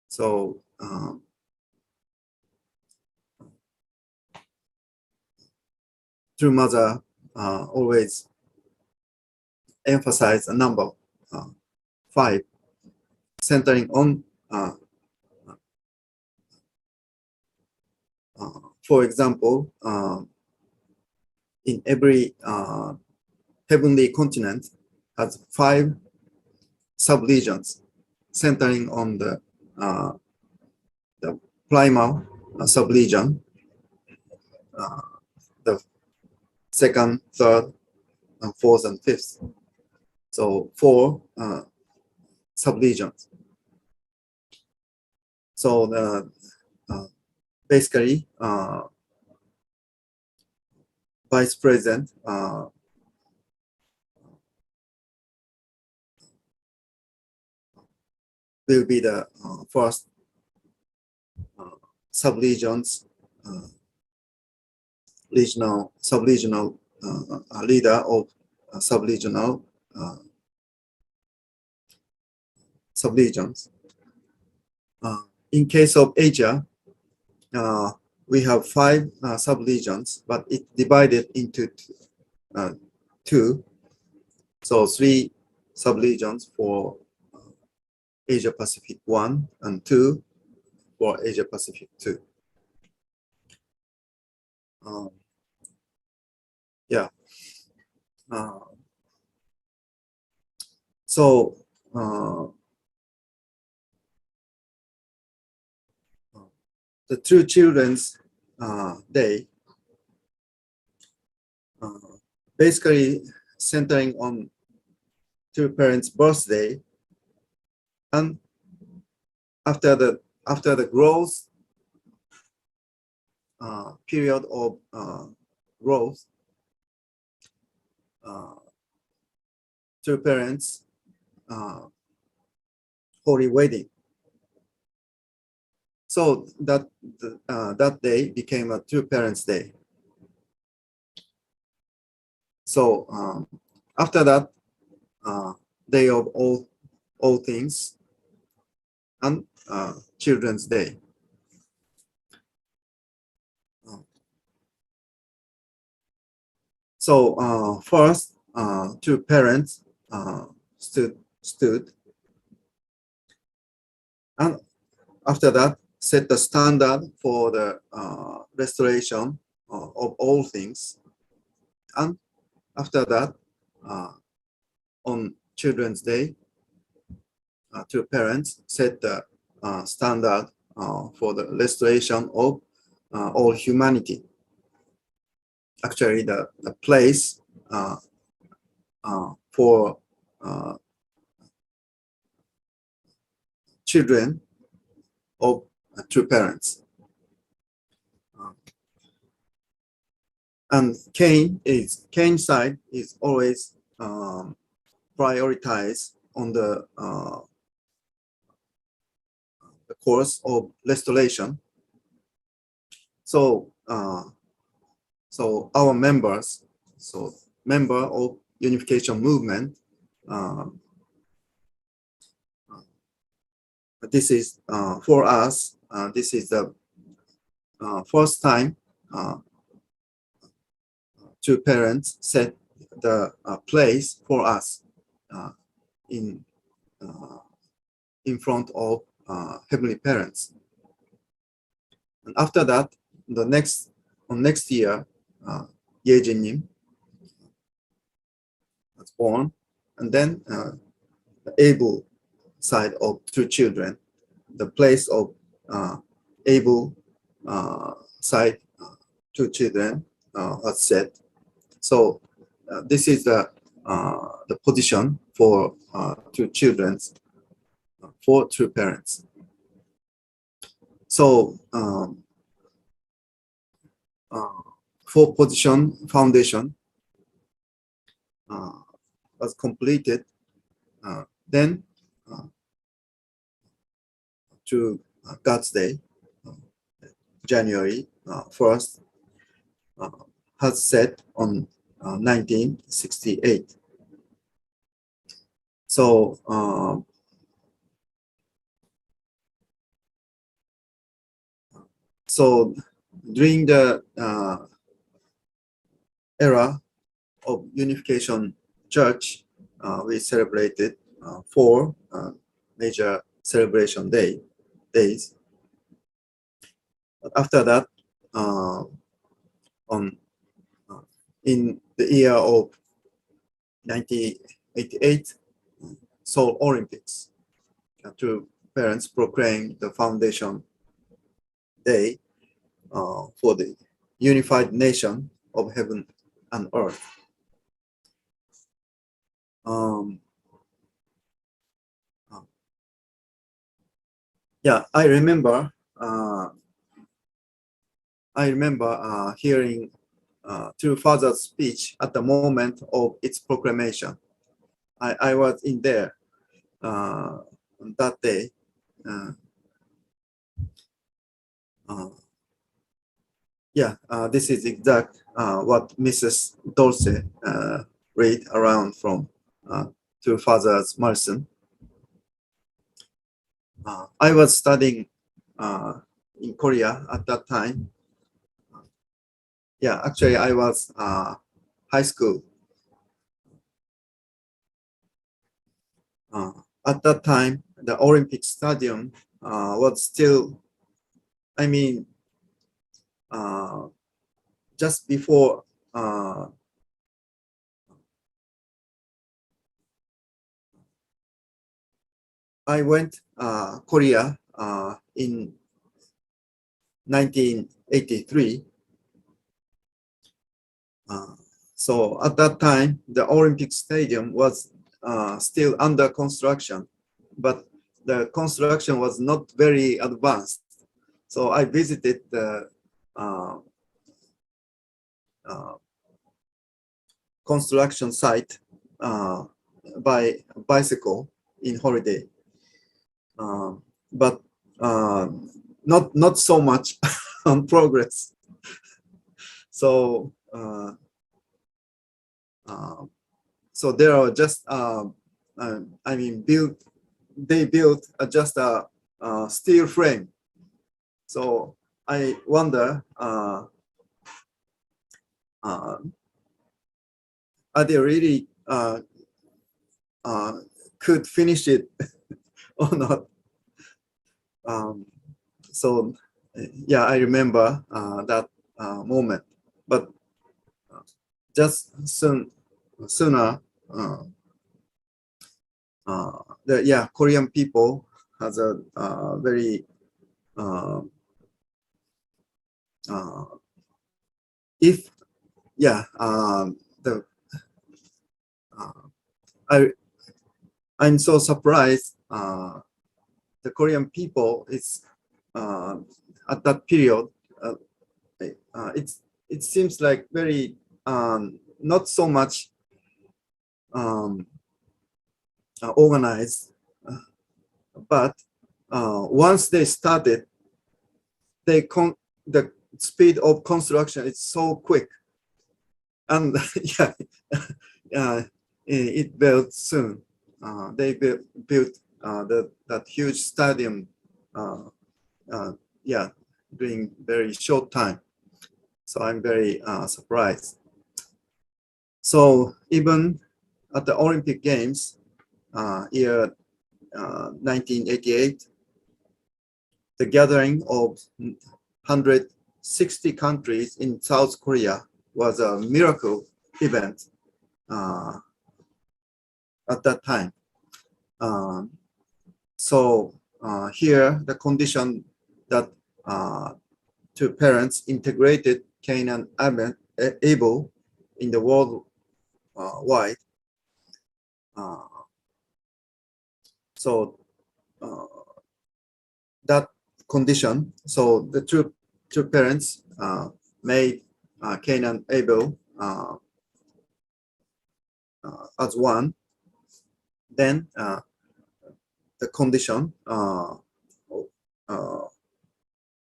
so True Mother always emphasize a number 5, centering on, for example, in every heavenly continent has 5 subregions, centering on the primal subregion, the 2nd, 3rd, and 4th, and 5th. So 4 subregions. So the basically Vice President will be the first subregions subregional leader of subregional subregions. In case of Asia, we have 5 subregions, but it divided into 2. So 3 subregions for Asia Pacific 1 and 2 for Asia Pacific 2. Yeah. So the True Children's Day, basically centering on two parents' birthday, and after the growth period of growth, two parents, holy wedding. So that that day became a two parents day. So after that, day of all things and Children's Day. So first, two parents stood, and after that, set the standard for the restoration of all things. And after that, on Children's Day, two parents set the standard for the restoration of all humanity. Actually, the place for children of two parents. And Cain side is always prioritized on the course of restoration. So so our members, so member of unification movement, this is for us, this is the first time two parents set the place for us in front of heavenly parents. And after that, next year, Yejinim was born, and then the Abel side of two children, the place of Abel side two children was set. So this is the position for two children for two parents. So for position foundation was completed, then to God's Day, January 1st, has set on 1968. So so during the era of Unification Church, we celebrated 4 major celebration days. But after that, in the year of 1988, Seoul Olympics, two parents proclaimed the Foundation Day for the unified nation of heaven and earth. Yeah, I remember hearing True Father's speech at the moment of its proclamation. I was in there that day. Yeah, this is exact what Mrs. Dulce read around from True Father's Marson. I was studying in Korea at that time. Yeah, actually, I was high school. At that time, the Olympic Stadium was still, I mean, just before I went Korea in 1983. So at that time, the Olympic Stadium was still under construction, but the construction was not very advanced. So I visited the construction site by bicycle in holiday, but not so much on progress. So so there are just I mean they built just a steel frame. So I wonder, are they really could finish it or not? So yeah, I remember that moment, but just sooner the Korean people has a very if the I'm so surprised the Korean people is at that period it seems like very not so much organized, but once they started, the speed of construction is so quick, and it built soon. They built that huge stadium, during very short time. So I'm very surprised. So even at the Olympic Games, year 1988, the gathering of 160 countries in South Korea was a miracle event at that time. So here the condition that two parents integrated Cain and Abel in the world wide. So that condition, so the two parents made Cain and Abel as one. Then the condition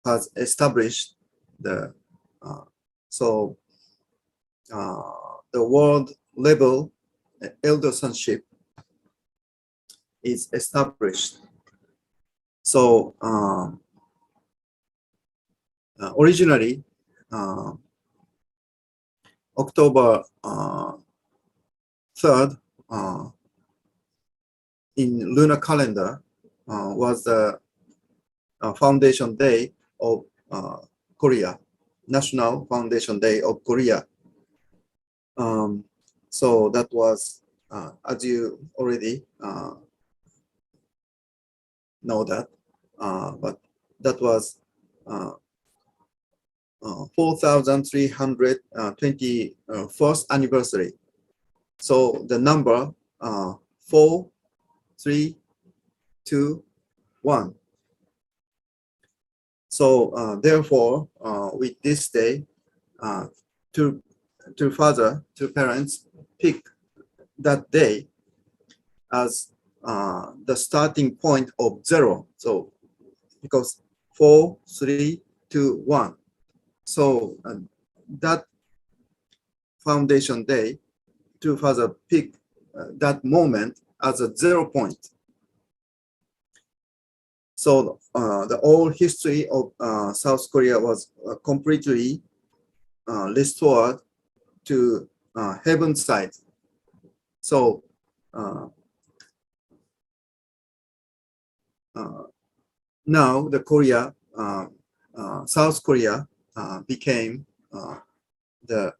has established the the world level elder sonship is established. So originally October 3rd in lunar calendar was the foundation day of Korea, National Foundation Day of Korea. So that was, as you already know that, but that was 4,321st anniversary. So the number 4, 3, 2, 1. So therefore, with this day, two parents pick that day as the starting point of 0. So because 4, 3, 2, 1. So that foundation day, two fathers pick that moment as a 0 point. So the whole history of South Korea was completely restored to heaven's side. So now the Korea, South Korea became the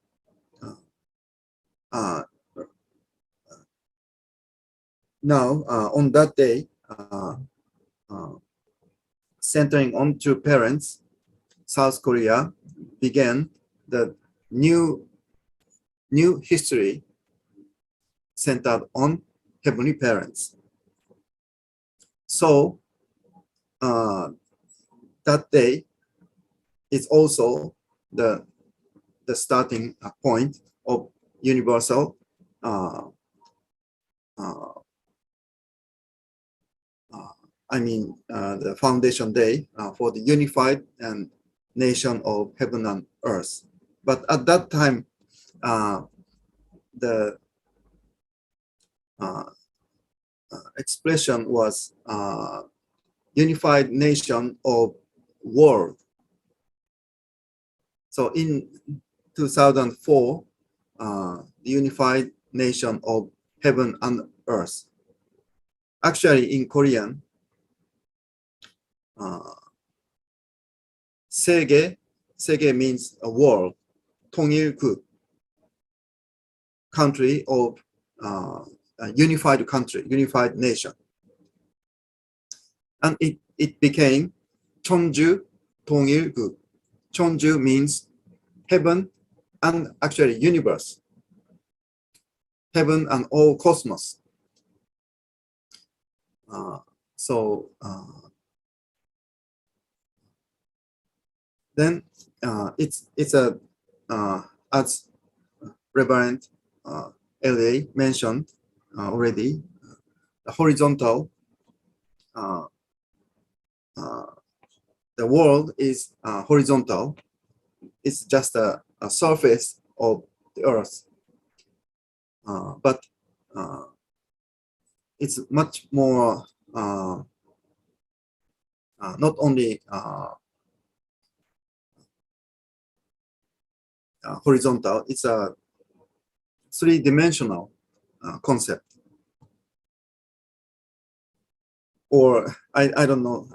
now on that day, centering on two parents, South Korea began the new history centered on heavenly parents. So that day is also the the starting point of universal the foundation day for the unified and nation of heaven and earth. But at that time, the expression was unified nation of world. So in 2004, the unified nation of heaven and earth. Actually, in Korean, 세계 means a world, 통일국, country of a unified country, unified nation. And it became 천주 통일국. 천주 means heaven and actually universe, heaven and all cosmos. Then it's a as Reverend LA mentioned already, the horizontal. The world is horizontal. It's just a surface of the earth, but it's much more not only horizontal, it's a three-dimensional concept. Or I don't know.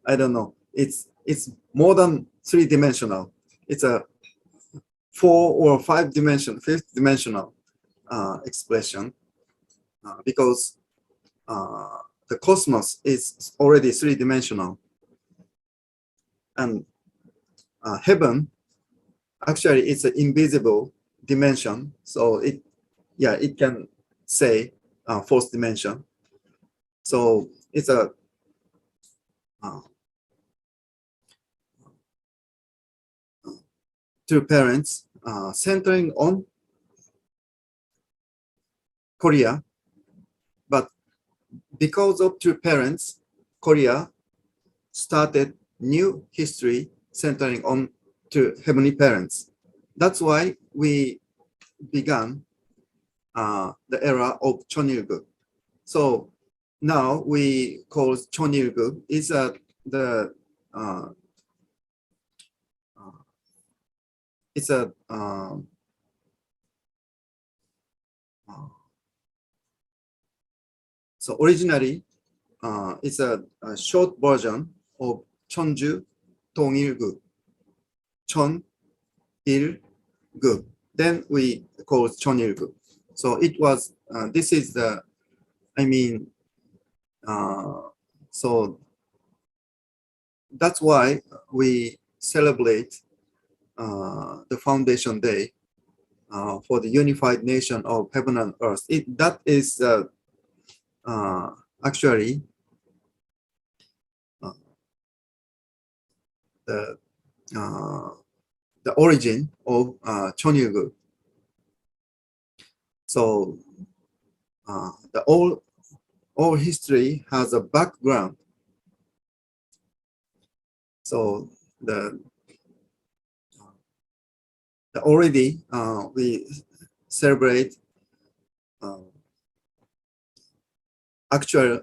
I don't know. It's more than three-dimensional. It's a 4 or 5 dimension, 5th dimensional expression because the cosmos is already three-dimensional, and heaven actually it's an invisible dimension. So it can say 4th dimension. So it's a two parents centering on Korea, but because of two parents, Korea started new history centering on two heavenly parents. That's why we began the era of Chonilguk. So now we call Chonilguk is it's a so originally it's a short version of 천주 통일국, 천일국. Then we call 천일국. So it was this is the so that's why we celebrate the Foundation Day for the unified nation of heaven and earth. That is actually the origin of Chonilguk. So the all history has a background. So already we celebrate actual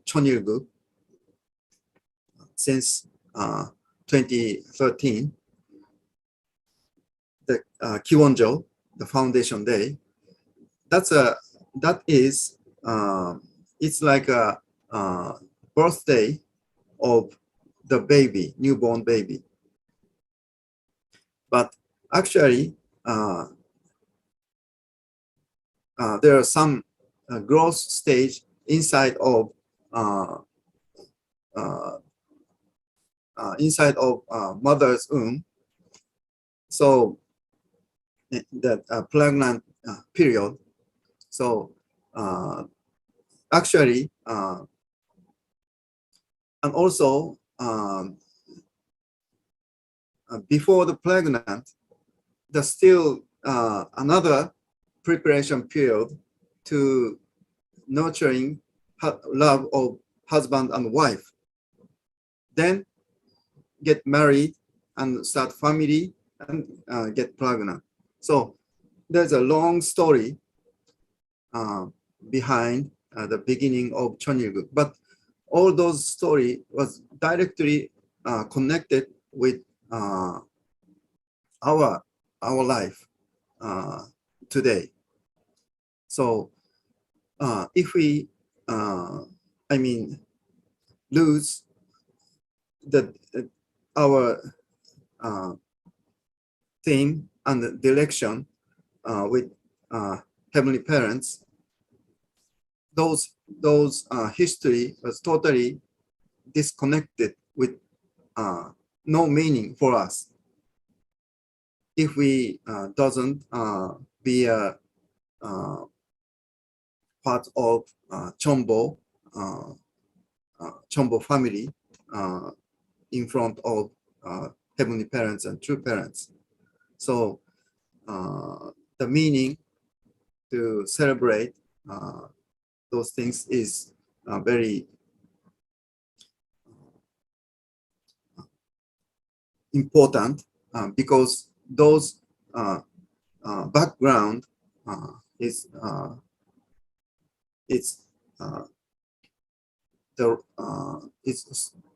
Chonilguk since 2013. The Kiwonjo, the Foundation Day. That is it's like a birthday of the baby, newborn baby. But actually, there are some growth stage inside of mother's womb. So that pregnant period. So actually, and also before the pregnant, there's still another preparation period to nurturing love of husband and wife. Then get married and start family and get pregnant. So there's a long story behind the beginning of Cheonilguk, but all those story was directly connected with our life today. So if we, I mean, lose the our theme and the direction with heavenly parents, those history was totally disconnected with no meaning for us if we doesn't be a part of Chombo family in front of heavenly parents and true parents. So the meaning to celebrate those things is very important because those background is it's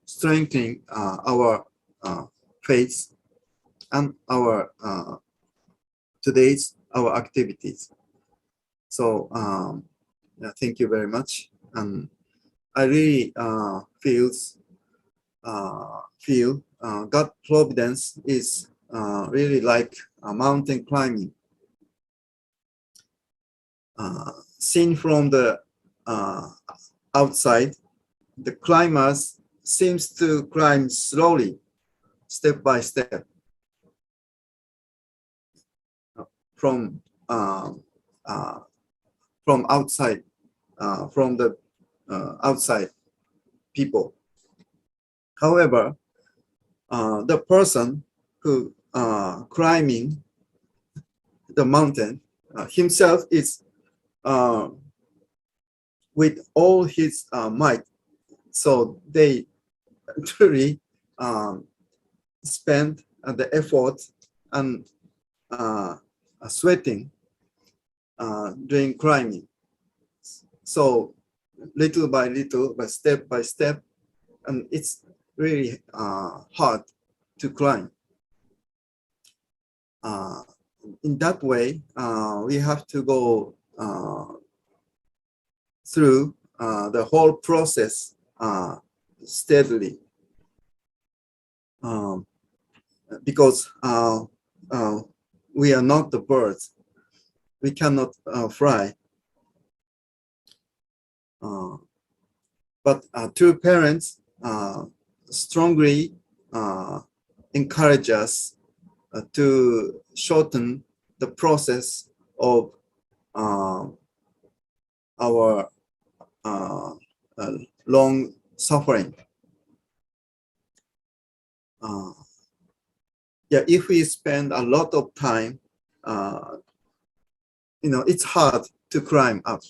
strengthening our faith and our today's our activities. So thank you very much, and I really feel God providence is really like mountain climbing. Seen from the outside, the climbers seems to climb slowly, step by step. From outside, from the outside people. However, the person who climbing the mountain himself is with all his might. So they truly spend the effort and sweating during climbing. So little by little, but step by step, and it's really hard to climb. In that way, we have to go through the whole process steadily, because we are not the birds. We cannot fly. But true parents strongly encourage us to shorten the process of our long suffering. Yeah, if we spend a lot of time, it's hard to climb up.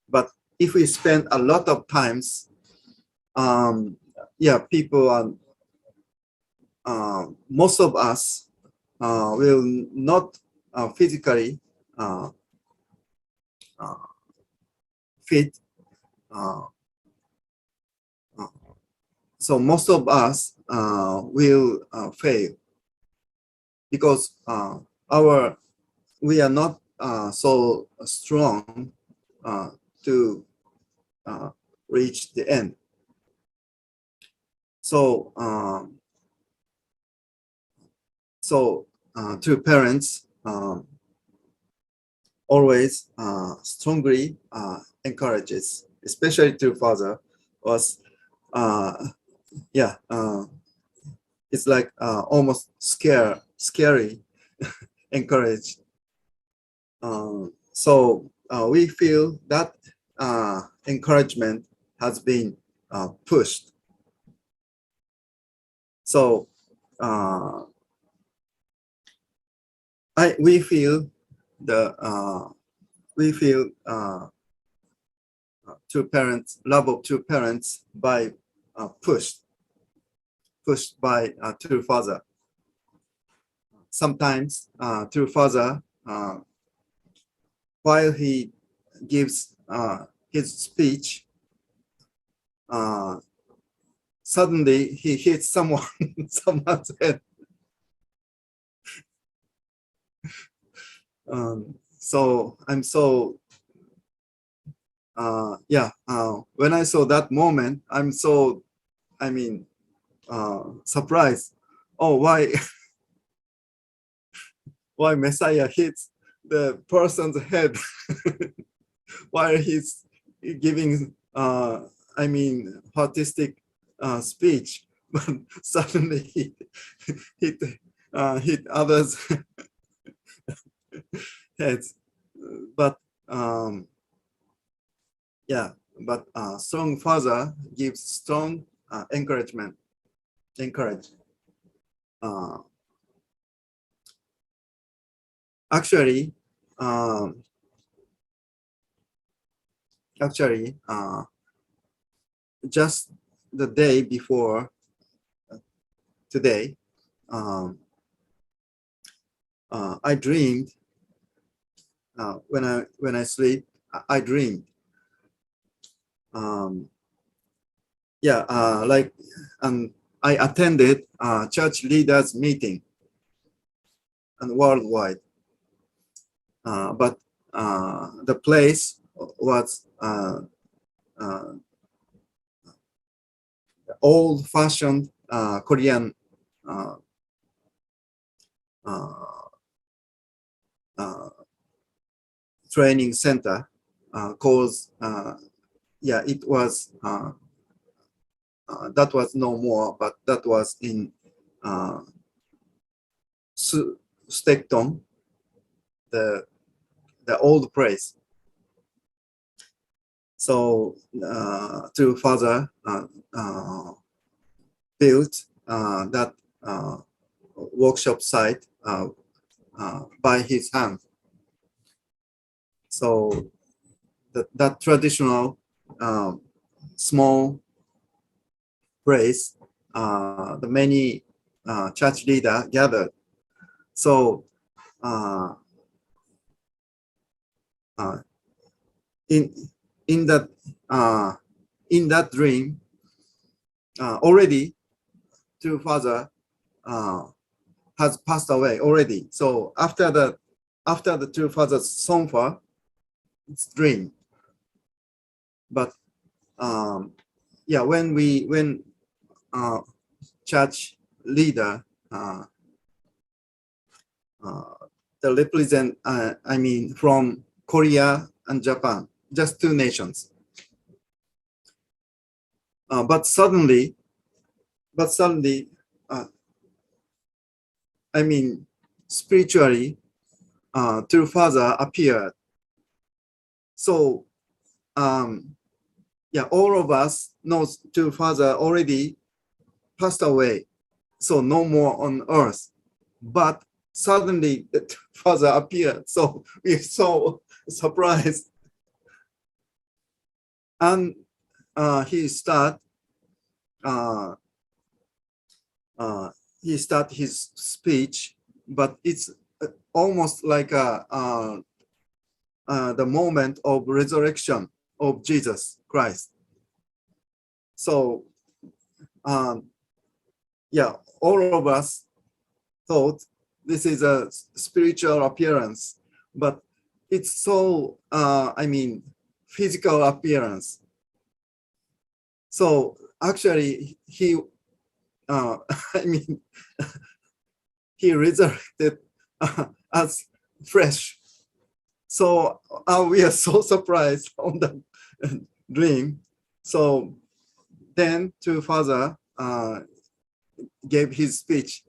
But if we spend a lot of times, yeah, people are, most of us will not physically fit. So most of us will fail because we are not so strong to reach the end. So true parents always strongly encourages, especially true father was it's like almost scary encouraged. So we feel that encouragement has been pushed. So we feel the two parents, love of two parents by pushed by two father. Sometimes two father, while he gives his speech, suddenly he hits someone, someone's head. So I'm so when I saw that moment, I'm so, I mean, surprised. Oh, why why Messiah hits the person's head while he's giving I mean artistic speech, but suddenly he hit others heads. But yeah, but strong father gives strong encouragement. Actually, just the day before today, I dreamed. When I sleep, I dreamed. Like, I attended church leaders meeting and worldwide, but the place was old-fashioned Korean training center called it was that was no more, but that was in Stockton, the old place. So two father built that workshop site by his hand. So that traditional small place, the many church leader gathered. So in that dream, already two father has passed away already. So after the two fathers sofa, it's dream. But when church leader the represent I mean from Korea and Japan, just two nations. But suddenly, I mean, spiritually, two father appeared. So, all of us knows two father already passed away, so no more on earth. But suddenly, the two father appeared. So we're so surprised, and he start his speech, but it's almost like the moment of resurrection of Jesus Christ. So all of us thought this is a spiritual appearance, but it's so I mean physical appearance. So actually he I mean he resurrected as fresh. So we are so surprised on the dream. So then two father gave his speech.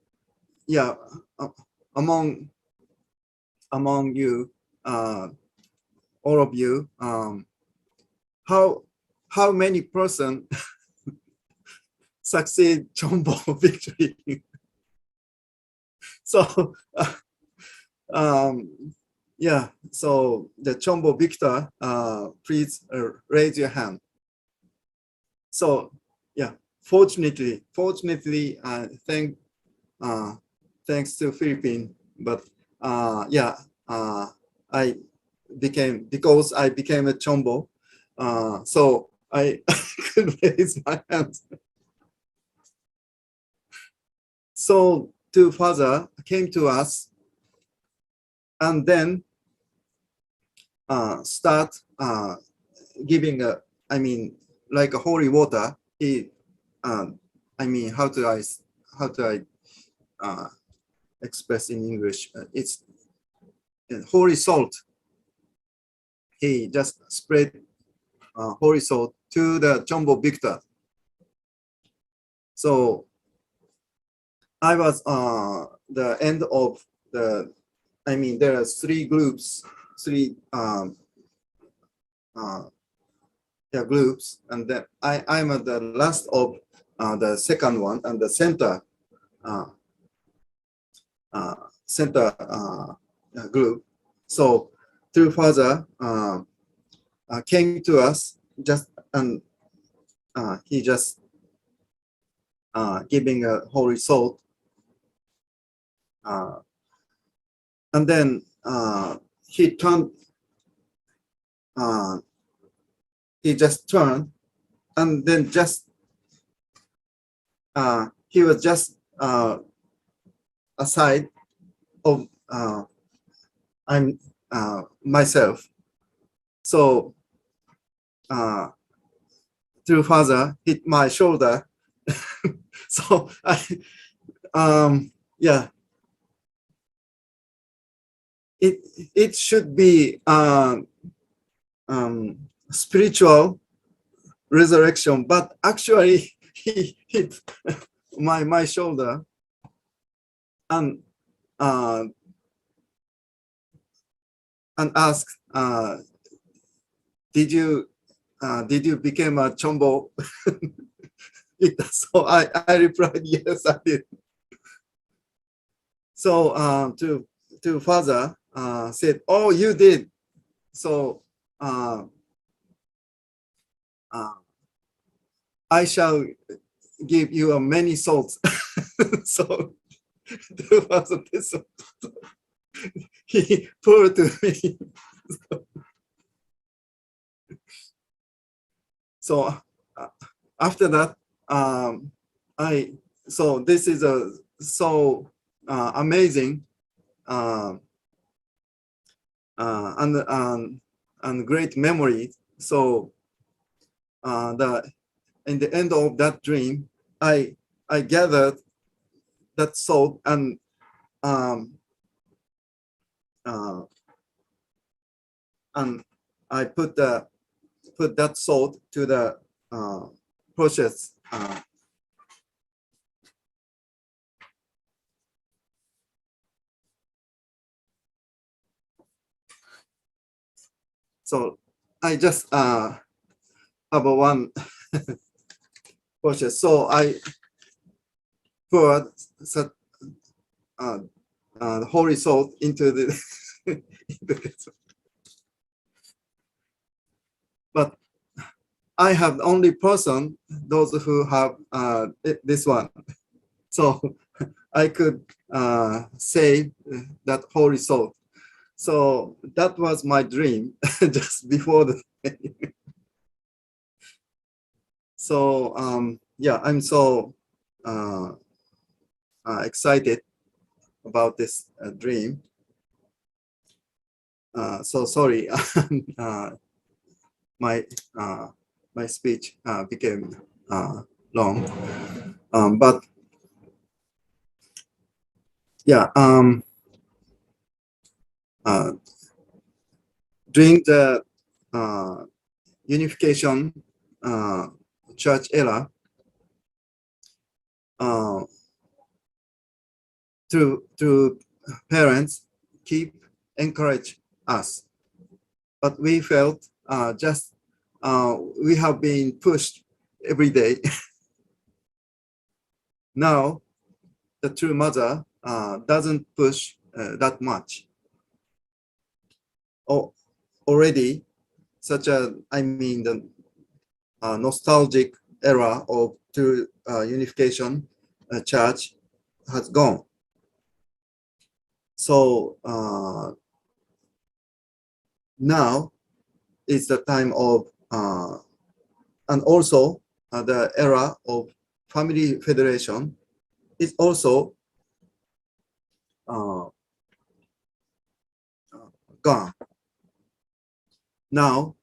Among you, all of you, how many person succeed Chombo victory? So Yeah, so the Chombo Victor, please raise your hand. So yeah, fortunately, thanks to Philippines, but yeah, because I became a Chombo, so I could raise my hand. So two father came to us, and then start giving a, I mean, like a holy water. He, I mean, how do I express in English? It's holy salt. He just spread holy salt to the Chombo Victor. So I was the end of the, I mean, there are three groups, groups, and then I'm at the last of the second one, and the center group. So through father came to us just, and he just giving a holy salt, and then he turned, he just turned, and then just he was just aside of I'm myself. So through father hit my shoulder. So I yeah, it should be spiritual resurrection, but actually he hit my shoulder, and asked, did you become a Chombo? So I replied, yes, I did. So to father said, oh, you did. So I shall give you many salts. So to father, he poured to me. So after that, so this is a so amazing and great memory. So in the end of that dream, I gathered that salt, and I put that salt to the process. So I just have a one process. So I poured the holy salt into the but I have the only person, those who have this one. So I could say that holy salt. So that was my dream just before the so yeah, I'm so excited about this dream. So sorry, my speech became long, but yeah, during the unification church era, to parents keep encourage us, but we felt just we have been pushed every day. Now the true mother doesn't push that much. already such a, I mean, the nostalgic era of to unification church has gone. So now is the time of, and also the era of family federation is also gone. Now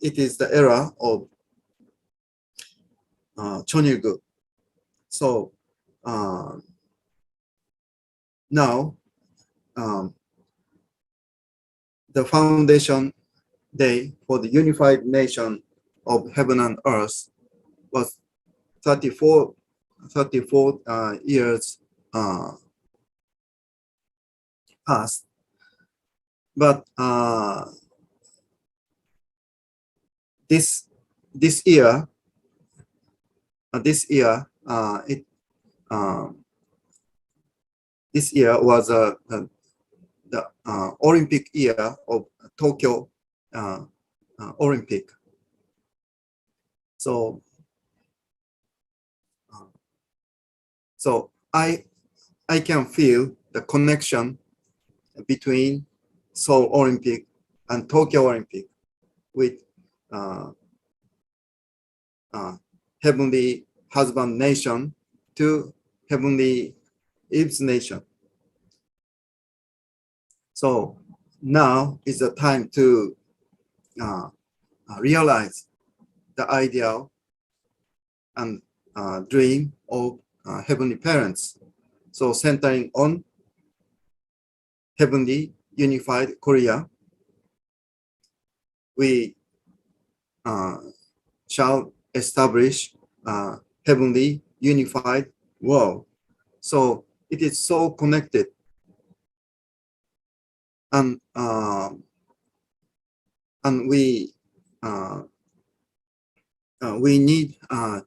it is the era of Chonilgu. So now the foundation day for the unified nation of heaven and earth was 34 years past. But this year this year was the Olympic year of Tokyo Olympic. So so I can feel the connection between Seoul Olympic and Tokyo Olympic with heavenly husband nation to heavenly Eve's nation. So now is the time to realize the ideal and dream of heavenly parents. So centering on heavenly unified Korea, we shall establish heavenly unified world. So it is so connected, and we need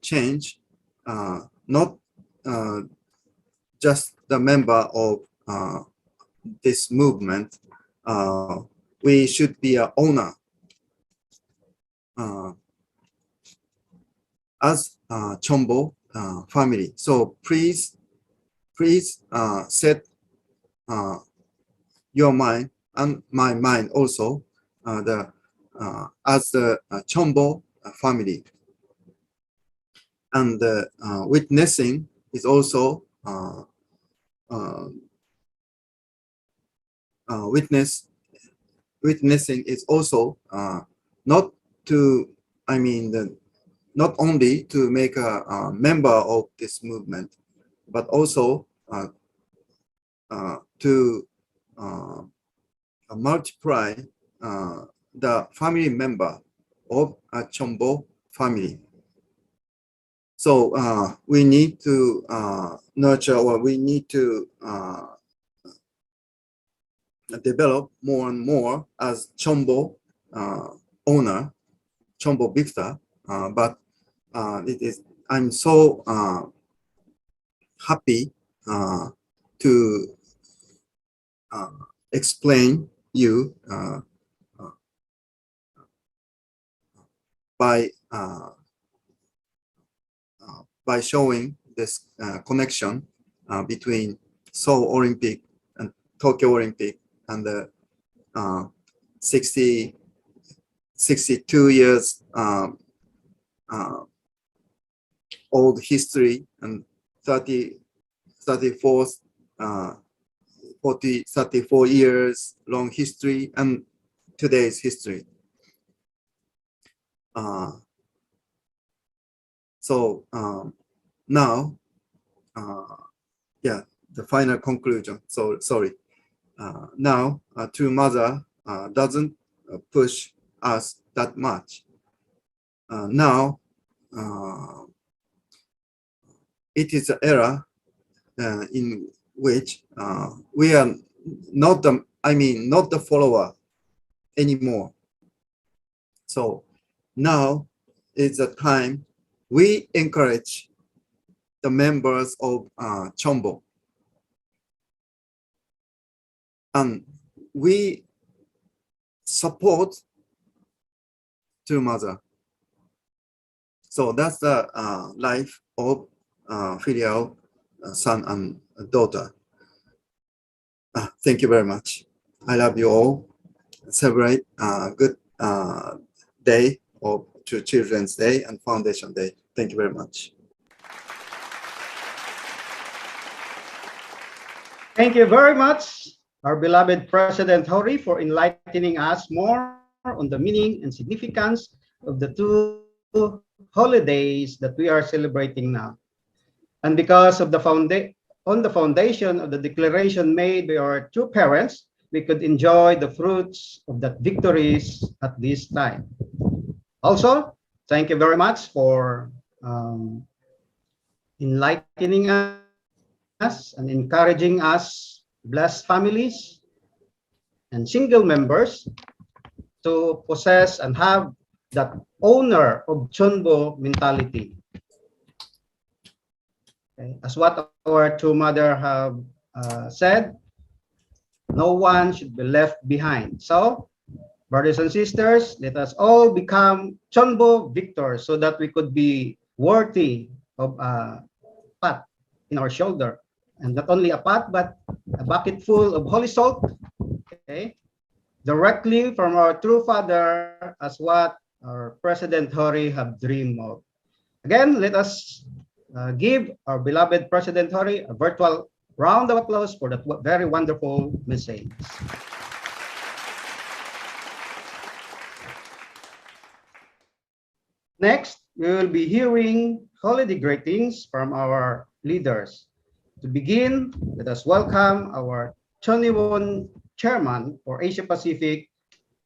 change, not just the member of this movement. We should be an owner as Chombo family. So please set your mind and my mind also as the Chombo family. And witnessing is also witnessing is also not to, I mean, not only to make a member of this movement, but also to multiply the family member of a Chombo family. So we need to nurture, or we need to develop more and more as Chombo owner, Chombo Victor. But it is, I'm so happy to explain you by showing this connection between Seoul Olympic and Tokyo Olympic and the 62 years old history and 34 years long history and today's history. So now, yeah, the final conclusion. So sorry. Now, True Mother doesn't push us that much. Now, it is an era in which we are not the, I mean, not the follower anymore. So now is the time we encourage the members of Chombo, and we support to mother. So that's the life of filial son and daughter. Thank you very much. I love you all. Celebrate a good day of Children's Day and Foundation Day. Thank you very much. Thank you very much, our beloved President Hori, for enlightening us more on the meaning and significance of the two holidays that we are celebrating now. And because of the foundation of the declaration made by our two parents, we could enjoy the fruits of that victories at this time. Also, thank you very much for enlightening us and encouraging us, blessed families and single members, to possess and have that owner of Chonbo mentality. Okay. As what our two mothers have said, no one should be left behind. So, brothers and sisters, let us all become Chonbo victors so that we could be worthy of a pat in our shoulder. And not only a pot, but a bucket full of holy salt, okay, directly from our true Father, as what our President Hori have dreamed of. Again, let us give our beloved President Hori a virtual round of applause for that very wonderful message. Next, we will be hearing holiday greetings from our leaders. To begin, let us welcome our Choniwon Chairman for Asia Pacific,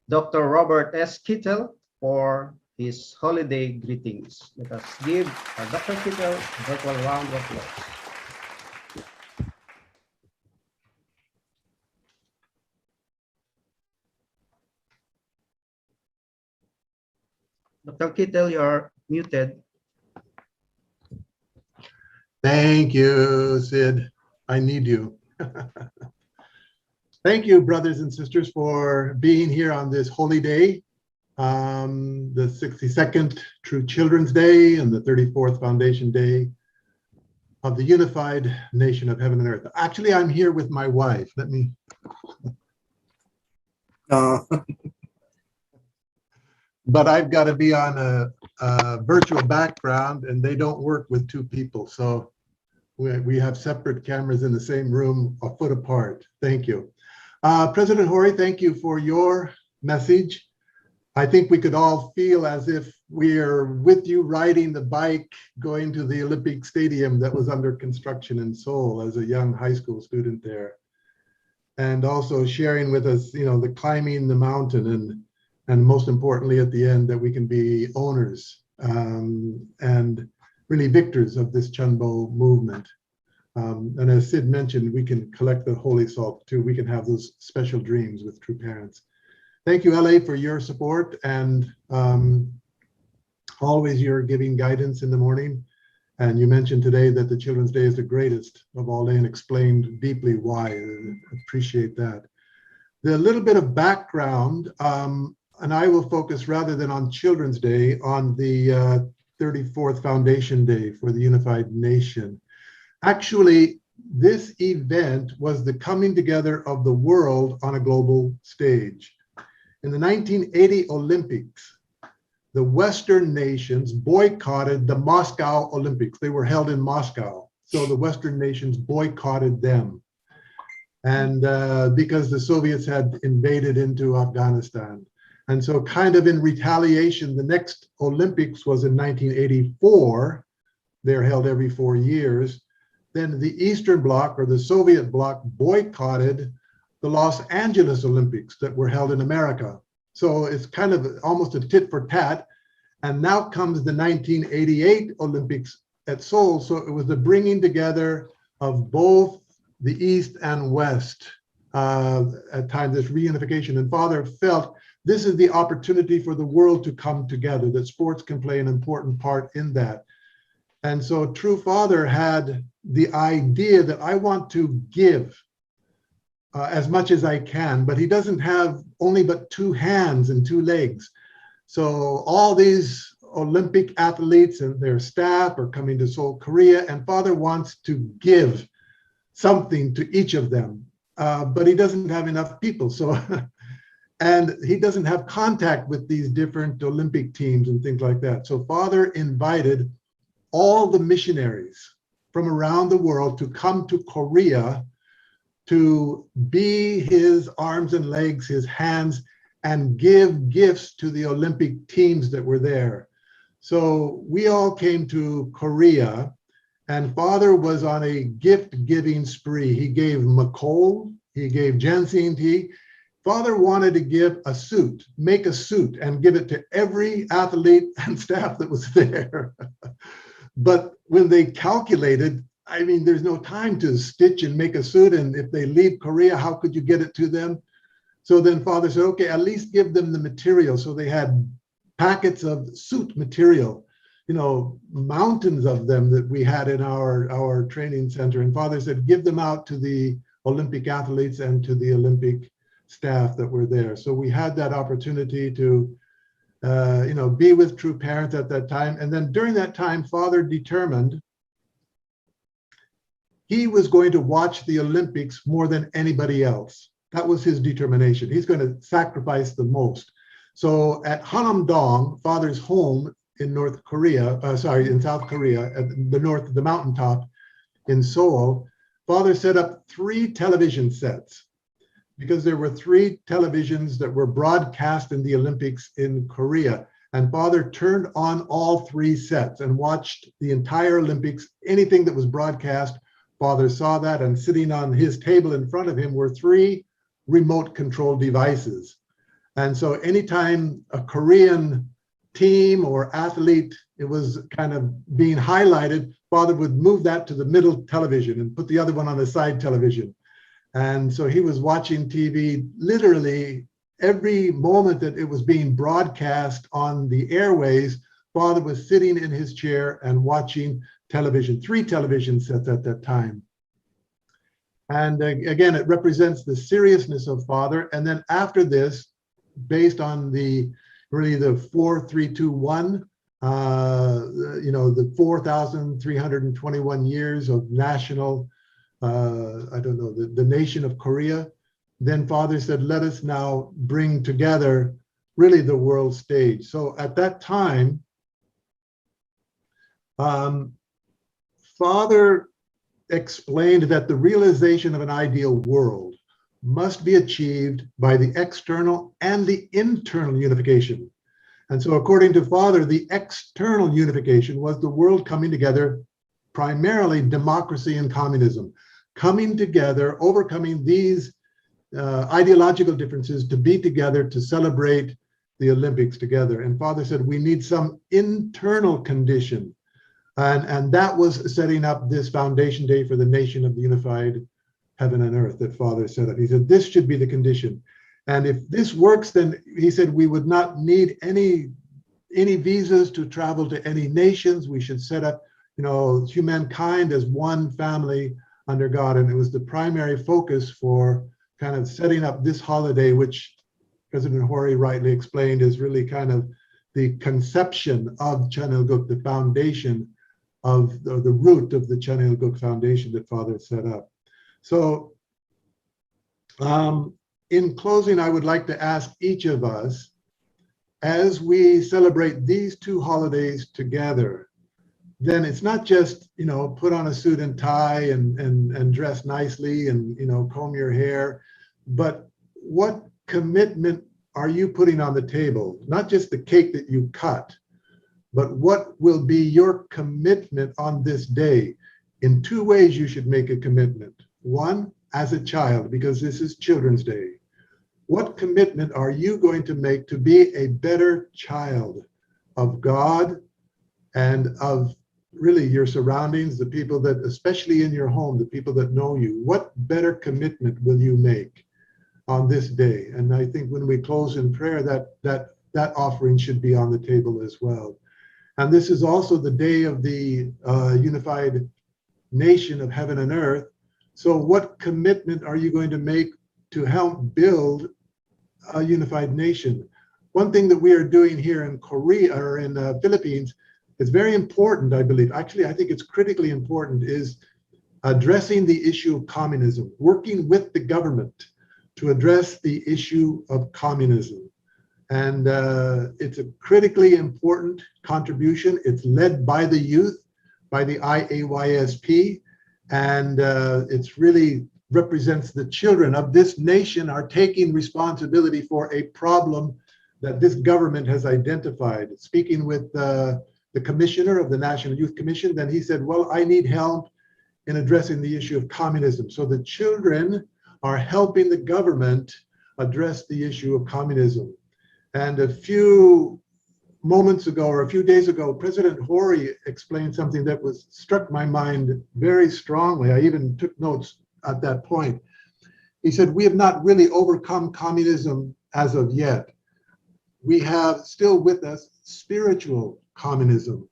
Dr. Robert S. Kittel, for his holiday greetings. Let us give our Dr. Kittel a virtual round of applause. Dr. Kittel, you're muted. Thank you, Sid. I need you. Thank you, brothers and sisters, for being here on this holy day, the 62nd True Children's Day and the 34th Foundation Day of the unified nation of heaven and earth. Actually, I'm here with my wife. Let me. But I've got to be on a virtual background, and they don't work with two people. So we have separate cameras in the same room, a foot apart. Thank you. President Hori, thank you for your message. I think we could all feel as if we are with you riding the bike, going to the Olympic Stadium that was under construction in Seoul as a young high school student there. And also sharing with us, you know, the climbing the mountain and most importantly at the end that we can be owners and really victors of this Chonbo movement. And as Sid mentioned, we can collect the holy salt too. We can have those special dreams with true parents. Thank you, LA, for your support and always your giving guidance in the morning. And you mentioned today that the Children's Day is the greatest of all day and explained deeply why. I appreciate that. The little bit of background, and I will focus rather than on Children's Day, on the 34th Foundation Day for the Unified Nation. Actually, this event was the coming together of the world on a global stage. In the 1980 Olympics, the Western nations boycotted the Moscow Olympics. They were held in Moscow. So the Western nations boycotted them. And because the Soviets had invaded into Afghanistan. And so kind of in retaliation, the next Olympics was in 1984. They're held every 4 years. Then the Eastern Bloc or the Soviet Bloc boycotted the Los Angeles Olympics that were held in America. So it's kind of almost a tit for tat. And now comes the 1988 Olympics at Seoul. So it was the bringing together of both the East and West, at times this reunification. And Father felt this is the opportunity for the world to come together, that sports can play an important part in that. And so True Father had the idea that I want to give as much as I can, but he doesn't have only but 2 hands and 2 legs. So all these Olympic athletes and their staff are coming to Seoul, Korea, and Father wants to give something to each of them, but he doesn't have enough people. So, and he doesn't have contact with these different Olympic teams and things like that. So Father invited all the missionaries from around the world to come to Korea to be his arms and legs, his hands, and give gifts to the Olympic teams that were there. So we all came to Korea, and Father was on a gift-giving spree. He gave Macole, he gave ginseng tea. Father wanted to give a suit, make a suit, and give it to every athlete and staff that was there. But when they calculated, I mean, there's no time to stitch and make a suit, and if they leave Korea, how could you get it to them? So then Father said, okay, at least give them the material. So they had packets of suit material, you know, mountains of them that we had in our training center. And Father said, give them out to the Olympic athletes and to the Olympic staff that were there. So we had that opportunity to, you know, be with True Parents at that time. And then during that time, Father determined he was going to watch the Olympics more than anybody else. That was his determination. He's going to sacrifice the most. So at Hanam-dong, Father's home in North Korea, in South Korea, at the mountaintop in Seoul, Father set up 3 television sets because there were 3 televisions that were broadcast in the Olympics in Korea. And Father turned on all 3 sets and watched the entire Olympics. Anything that was broadcast, Father saw that, and sitting on his table in front of him were 3 remote control devices. And so anytime a Korean team or athlete, it was kind of being highlighted, Father would move that to the middle television and put the other one on the side television. And so he was watching TV literally every moment that it was being broadcast on the airways. Father was sitting in his chair and watching television, 3 television sets at that time. And again, it represents the seriousness of Father. And then after this, based on the 4-3-2-1, you know, the 4,321 years of national, the nation of Korea, then Father said, let us now bring together really the world stage. So at that time, Father explained that the realization of an ideal world must be achieved by the external and the internal unification. And so according to Father, the external unification was the world coming together, primarily democracy and communism, coming together, overcoming these ideological differences to be together to celebrate the Olympics together. And Father said, we need some internal condition. And that was setting up this foundation day for the nation of the unified heaven and earth that Father set up. He said, this should be the condition. And if this works, then he said, we would not need any visas to travel to any nations. We should set up, you know, humankind as one family under God. And it was the primary focus for kind of setting up this holiday, which President Hori rightly explained is really kind of the conception of Chanilguk, the foundation of the root of the Chanilguk Foundation that Father set up. So in closing, I would like to ask each of us, as we celebrate these 2 holidays together, then it's not just, you know, put on a suit and tie and dress nicely and, you know, comb your hair, but what commitment are you putting on the table? Not just the cake that you cut, but what will be your commitment on this day? In 2 ways you should make a commitment. 1, as a child, because this is Children's Day. What commitment are you going to make to be a better child of God and of really your surroundings, the people that, especially in your home, the people that know you? What better commitment will you make on this day? And I think when we close in prayer, that offering should be on the table as well. And this is also the day of the unified nation of heaven and earth. So what commitment are you going to make to help build a unified nation. One thing that we are doing here in Korea or in the Philippines is very important, I believe. Actually, I think it's critically important, is addressing the issue of communism, working with the government to address the issue of communism. And it's a critically important contribution. It's led by the youth, by the IAYSP, and it's really represents the children of this nation are taking responsibility for a problem that this government has identified. Speaking with the commissioner of the National Youth Commission, then he said, well, I need help in addressing the issue of communism. So the children are helping the government address the issue of communism. And a few moments ago, or a few days ago, President Hori explained something that was struck my mind very strongly. I even took notes at that point. He said, we have not really overcome communism as of yet. We have still with us spiritual communism,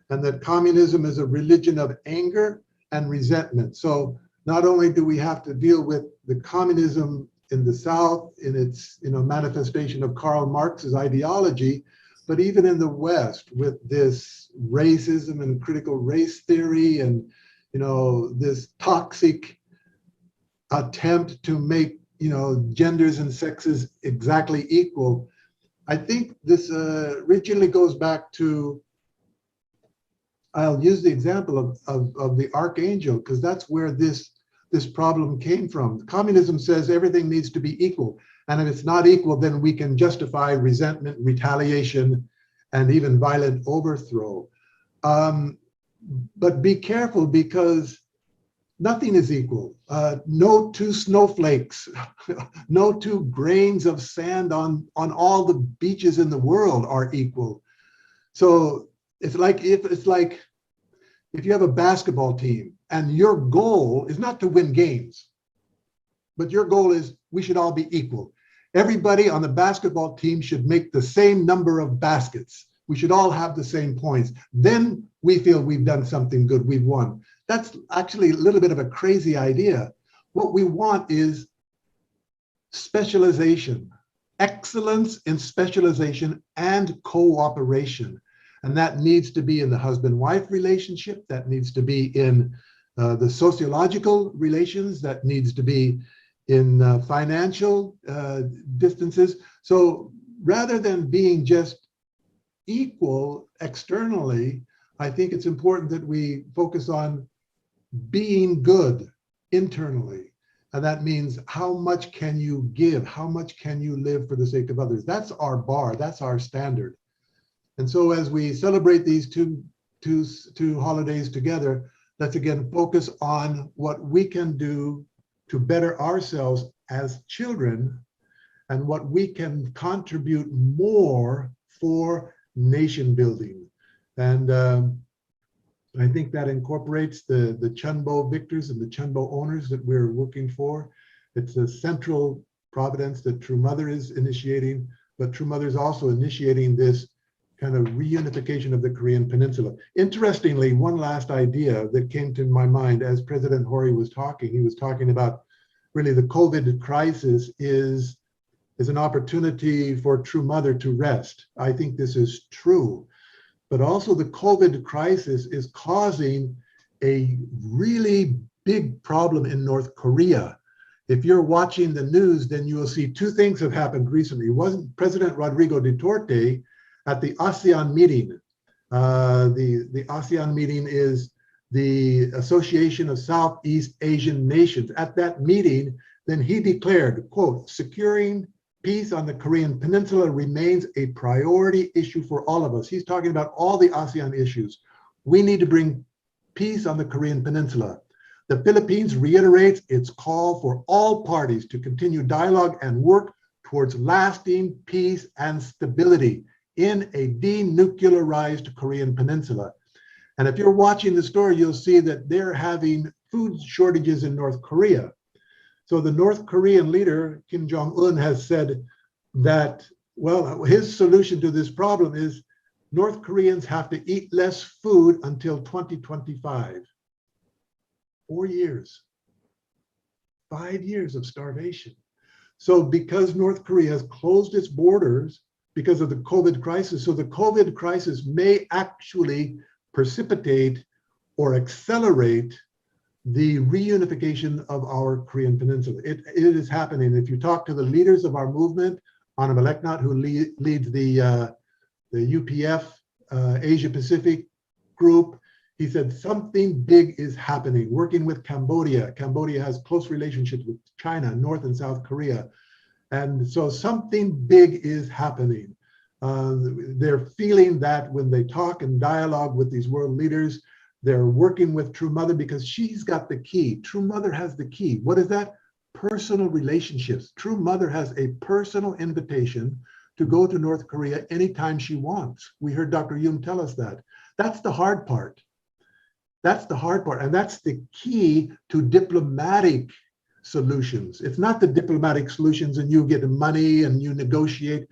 and that communism is a religion of anger and resentment. So not only do we have to deal with the communism in the South in its manifestation of Karl Marx's ideology, but even in the West with this racism and critical race theory and this toxic attempt to make genders and sexes exactly equal. I think this originally goes back to, I'll use the example of the archangel, because that's where this problem came from. Communism says everything needs to be equal, and if it's not equal, then we can justify resentment, retaliation, and even violent overthrow. But be careful, because nothing is equal. No two snowflakes, no two grains of sand on all the beaches in the world are equal. So it's like if you have a basketball team and your goal is not to win games, but your goal is we should all be equal. Everybody on the basketball team should make the same number of baskets. We should all have the same points. Then we feel we've done something good, we've won. That's actually a little bit of a crazy idea. What we want is specialization, excellence in specialization and cooperation. And that needs to be in the husband-wife relationship, that needs to be in the sociological relations, that needs to be in financial distances. So rather than being just equal externally, I think it's important that we focus on being good internally. And that means how much can you give? How much can you live for the sake of others? That's our bar, that's our standard. And so as we celebrate these two holidays together, let's again focus on what we can do to better ourselves as children and what we can contribute more for nation building. And I think that incorporates the Chunbo victors and the Chunbo owners that we're working for. It's a central providence that True Mother is initiating, but True Mother is also initiating this kind of reunification of the Korean Peninsula. Interestingly, one last idea that came to my mind as President Hori was talking, he was talking about really the COVID crisis is an opportunity for True Mother to rest. I think this is true, but also the COVID crisis is causing a really big problem in North Korea. If you're watching the news, then you will see two things have happened recently. Wasn't President Rodrigo Duterte at the ASEAN meeting? The ASEAN meeting is the Association of Southeast Asian Nations. At that meeting, then he declared, quote, securing peace on the Korean Peninsula remains a priority issue for all of us. He's talking about all the ASEAN issues. We need to bring peace on the Korean Peninsula. The Philippines reiterates its call for all parties to continue dialogue and work towards lasting peace and stability in a denuclearized Korean Peninsula. And if you're watching the story, you'll see that they're having food shortages in North Korea. So the North Korean leader, Kim Jong-un, has said that, well, his solution to this problem is North Koreans have to eat less food until 2025. 4 years, 5 years of starvation. So because North Korea has closed its borders because of the COVID crisis, so the COVID crisis may actually precipitate or accelerate the reunification of our Korean peninsula. It is happening. If you talk to the leaders of our movement, Anna Maleknat, who leads the UPF Asia Pacific group, he said something big is happening. Working with Cambodia. Cambodia has close relationships with China, North and South Korea. And so something big is happening. They're feeling that when they talk and dialogue with these world leaders, they're working with True Mother because she's got the key. True Mother has the key. What is that? Personal relationships. True Mother has a personal invitation to go to North Korea anytime she wants. We heard Dr. Yoon tell us that. That's the hard part. That's the hard part. And that's the key to diplomatic solutions. It's not the diplomatic solutions and you get the money and you negotiate.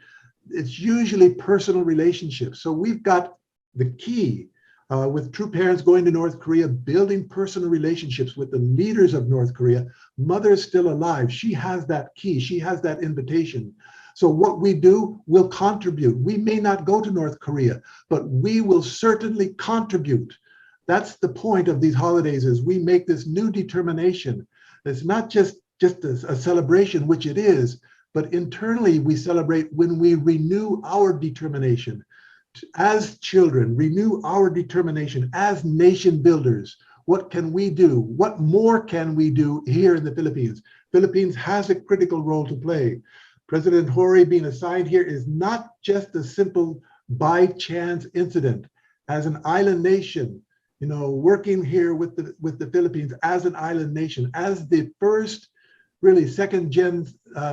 It's usually personal relationships. So we've got the key with True Parents going to North Korea, building personal relationships with the leaders of North Korea. Mother is still alive. She has that key. She has that invitation. So what we do will contribute. We may not go to North Korea, but we will certainly contribute. That's the point of these holidays, is we make this new determination. It's not just a celebration, which it is, but internally we celebrate when we renew our determination. As children, renew our determination as nation builders. What can we do? What more can we do here in the Philippines? Philippines has a critical role to play. President Hori being assigned here is not just a simple by chance incident. As an island nation, you know, working here with the Philippines as an island nation, as the first, really second gen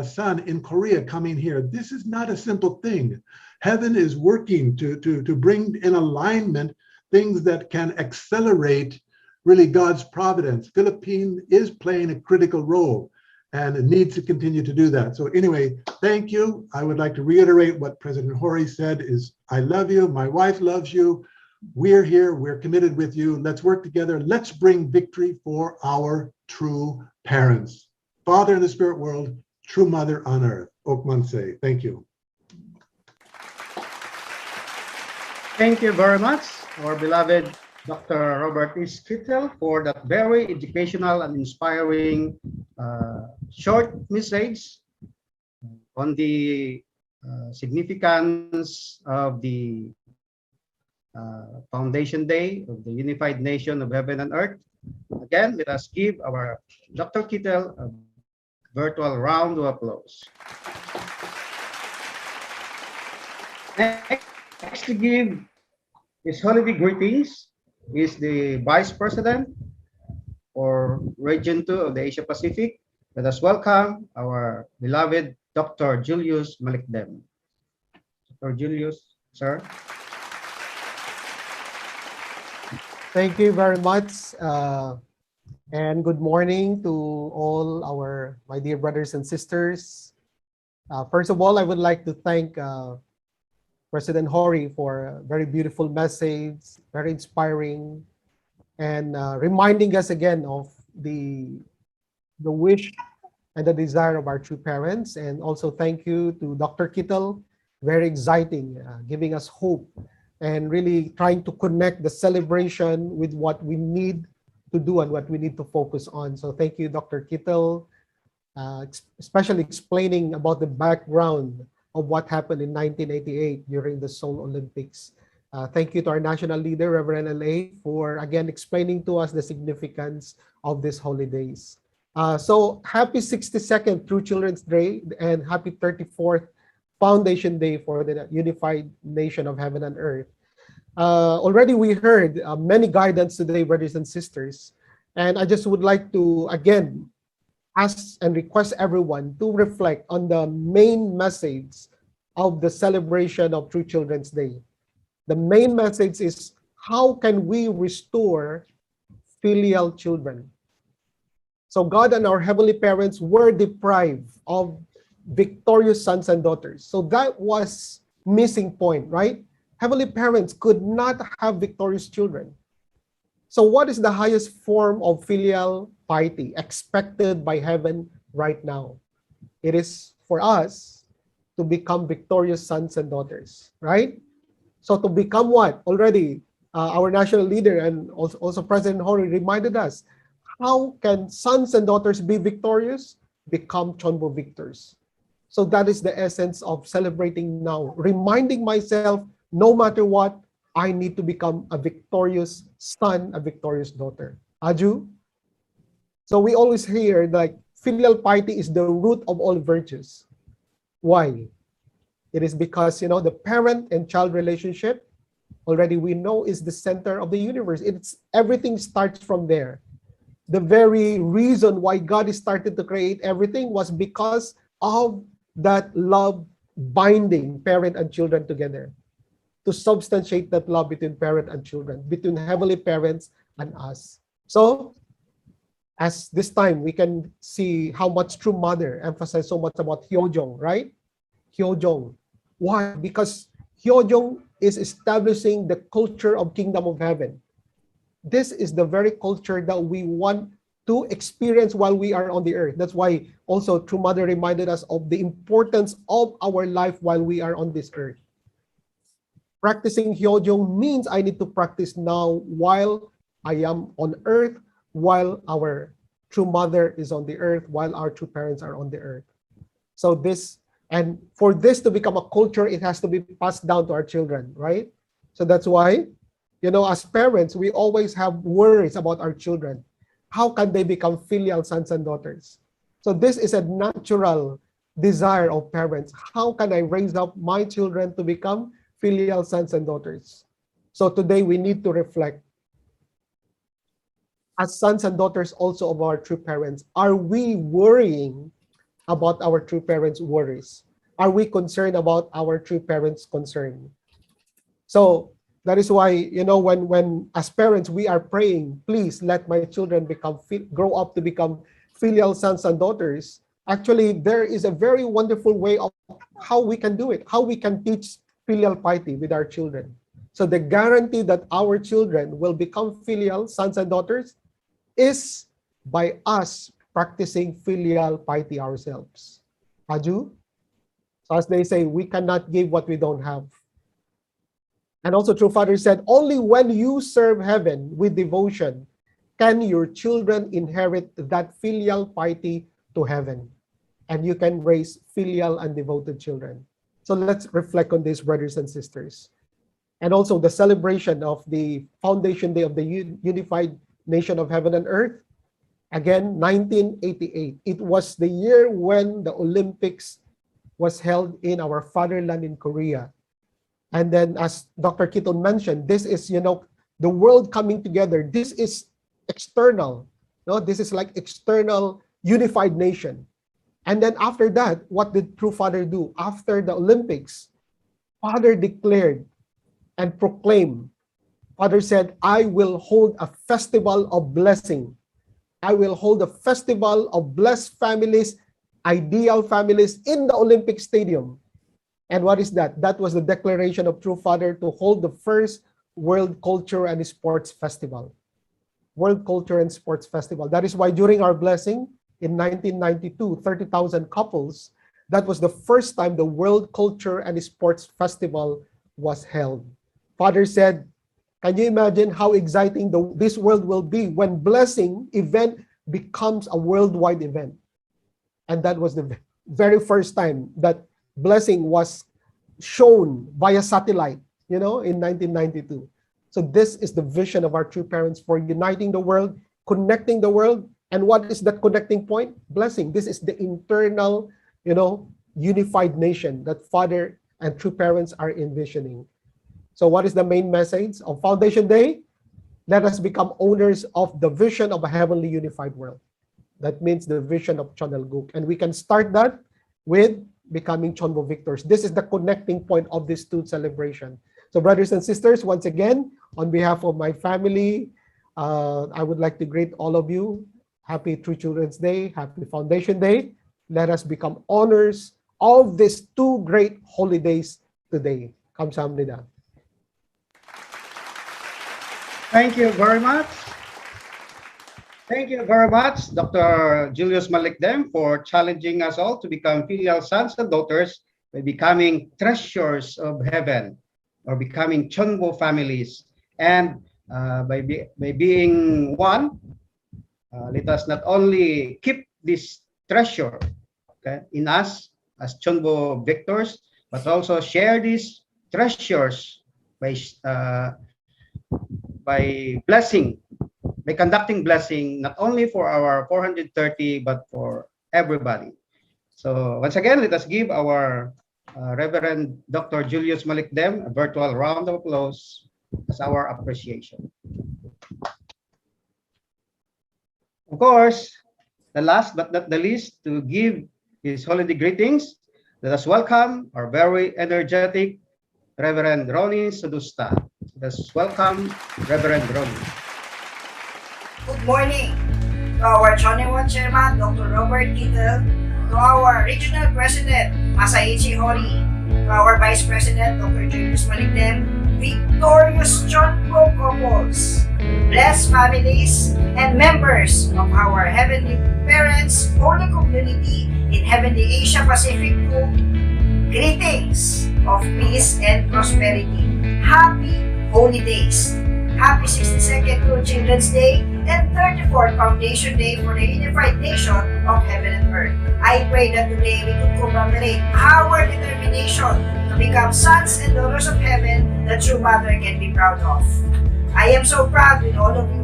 son in Korea coming here. This is not a simple thing. Heaven is working to bring in alignment things that can accelerate really God's providence. Philippines is playing a critical role and it needs to continue to do that. So anyway, thank you. I would like to reiterate what President Hori said is, I love you, my wife loves you. We're here, we're committed with you. Let's work together. Let's bring victory for our true parents. Father in the spirit world, True Mother on earth. Okmanse. Thank you. Thank you very much, our beloved Dr. Robert E. Kittel, for that very educational and inspiring short message on the significance of the Foundation Day of the Unified Nation of Heaven and Earth. Again, let us give our Dr. Kittel a virtual round of applause. Next to give his holiday greetings is the Vice President for Region 2 of the Asia Pacific. Let us welcome our beloved Dr. Julius Malikdem. Dr. Julius, sir. Thank you very much, and good morning to all my dear brothers and sisters. First of all, I would like to thank President Hori for a very beautiful message, very inspiring, and reminding us again of the wish and the desire of our true parents. And also thank you to Dr. Kittel, very exciting, giving us hope and really trying to connect the celebration with what we need to do and what we need to focus on. So thank you, Dr. Kittel, especially explaining about the background of what happened in 1988 during the Seoul Olympics. Thank you to our national leader, Reverend L.A., for again explaining to us the significance of these holidays. So happy 62nd True Children's Day and happy 34th Foundation Day for the Unified Nation of Heaven and Earth. Already we heard many guidance today, brothers and sisters, and I just would like to again ask and request everyone to reflect on the main message of the celebration of True Children's Day. The main message is, how can we restore filial children? So God and our heavenly parents were deprived of victorious sons and daughters. So that was missing point, right? Heavenly parents could not have victorious children. So what is the highest form of filial piety expected by heaven right now? It is for us to become victorious sons and daughters, right? So to become what? Already, our national leader and also President Hori reminded us, how can sons and daughters be victorious? Become Chonbo victors. So that is the essence of celebrating now, reminding myself, no matter what, I need to become a victorious son, a victorious daughter. Aju? So we always hear like filial piety is the root of all virtues. Why? It is because, the parent and child relationship, already we know, is the center of the universe. Everything starts from there. The very reason why God started to create everything was because of that love binding parent and children together, to substantiate that love between parent and children, between heavenly parents and us. So, as this time, we can see how much True Mother emphasized so much about Hyojong, right? Hyojong. Why? Because Hyojong is establishing the culture of Kingdom of Heaven. This is the very culture that we want to experience while we are on the earth. That's why also True Mother reminded us of the importance of our life while we are on this earth. Practicing Hyojong means I need to practice now while I am on earth, while our True Mother is on the earth, while our true parents are on the earth. So and for this to become a culture, it has to be passed down to our children, right? So that's why, as parents, we always have worries about our children. How can they become filial sons and daughters? So this is a natural desire of parents. How can I raise up my children to become filial sons and daughters? So today we need to reflect. As sons and daughters also of our true parents, are we worrying about our true parents' worries? Are we concerned about our true parents' concern? So that is why, when as parents we are praying, please let my children grow up to become filial sons and daughters. Actually, there is a very wonderful way of how we can do it, how we can teach filial piety with our children. So the guarantee that our children will become filial sons and daughters is by us practicing filial piety ourselves. Aju? So as they say, we cannot give what we don't have. And also True Father said, only when you serve heaven with devotion can your children inherit that filial piety to heaven. And you can raise filial and devoted children. So let's reflect on this, brothers and sisters. And also the celebration of the Foundation Day of the Unified Nation of Heaven and Earth. Again, 1988. It was the year when the Olympics was held in our fatherland in Korea. And then as Dr. Kiton mentioned, this is, the world coming together. This is external. No, this is like external unified nation. And then after that, what did True Father do? After the Olympics, Father declared and proclaimed. Father said, I will hold a festival of blessing. I will hold a festival of blessed families, ideal families in the Olympic Stadium. And what is that? That was the declaration of True Father to hold the first World Culture and Sports Festival. World Culture and Sports Festival. That is why during our blessing in 1992, 30,000 couples, that was the first time the World Culture and Sports Festival was held. Father said, can you imagine how exciting this world will be when blessing event becomes a worldwide event? And that was the very first time that blessing was shown via satellite, in 1992. So this is the vision of our true parents for uniting the world, connecting the world. And what is that connecting point? Blessing. This is the internal, unified nation that Father and true parents are envisioning. So what is the main message of Foundation Day? Let us become owners of the vision of a heavenly unified world. That means the vision of Chonel Guk. And we can start that with becoming Chonbo victors. This is the connecting point of this two celebration. So brothers and sisters, once again, on behalf of my family, I would like to greet all of you. Happy True Children's Day, happy Foundation Day. Let us become owners of these two great holidays today. Kamsahamnida. Thank you very much. Thank you very much, Dr. Julius Malikdem, for challenging us all to become filial sons and daughters by becoming treasures of heaven or becoming Chonbo families. And by being one, let us not only keep this treasure, okay, in us as Chonbo victors, but also share these treasures uh, by blessing, by conducting blessing, not only for our 430, but for everybody. So once again, let us give our Reverend Dr. Julius Malikdem a virtual round of applause as our appreciation. Of course, the last but not the least to give his holiday greetings, let us welcome our very energetic Reverend Ronnie Sadusta. Let us welcome Reverend Ronnie. Good morning to our Johnny One Chairman, Dr. Robert Kittle, to our Regional President, Masaichi Hori, to our Vice President, Dr. Julius Malikdem, victorious Chonbo couples, blessed families, and members of our Heavenly Parents Holy Community in Heavenly Asia Pacific Group, greetings of peace and prosperity. Happy holidays! Happy 62nd World Children's Day and 34th Foundation Day for the Unified Nation of Heaven and Earth. I pray that today we could commemorate our determination to become sons and daughters of heaven that true mother can be proud of. I am so proud with all of you.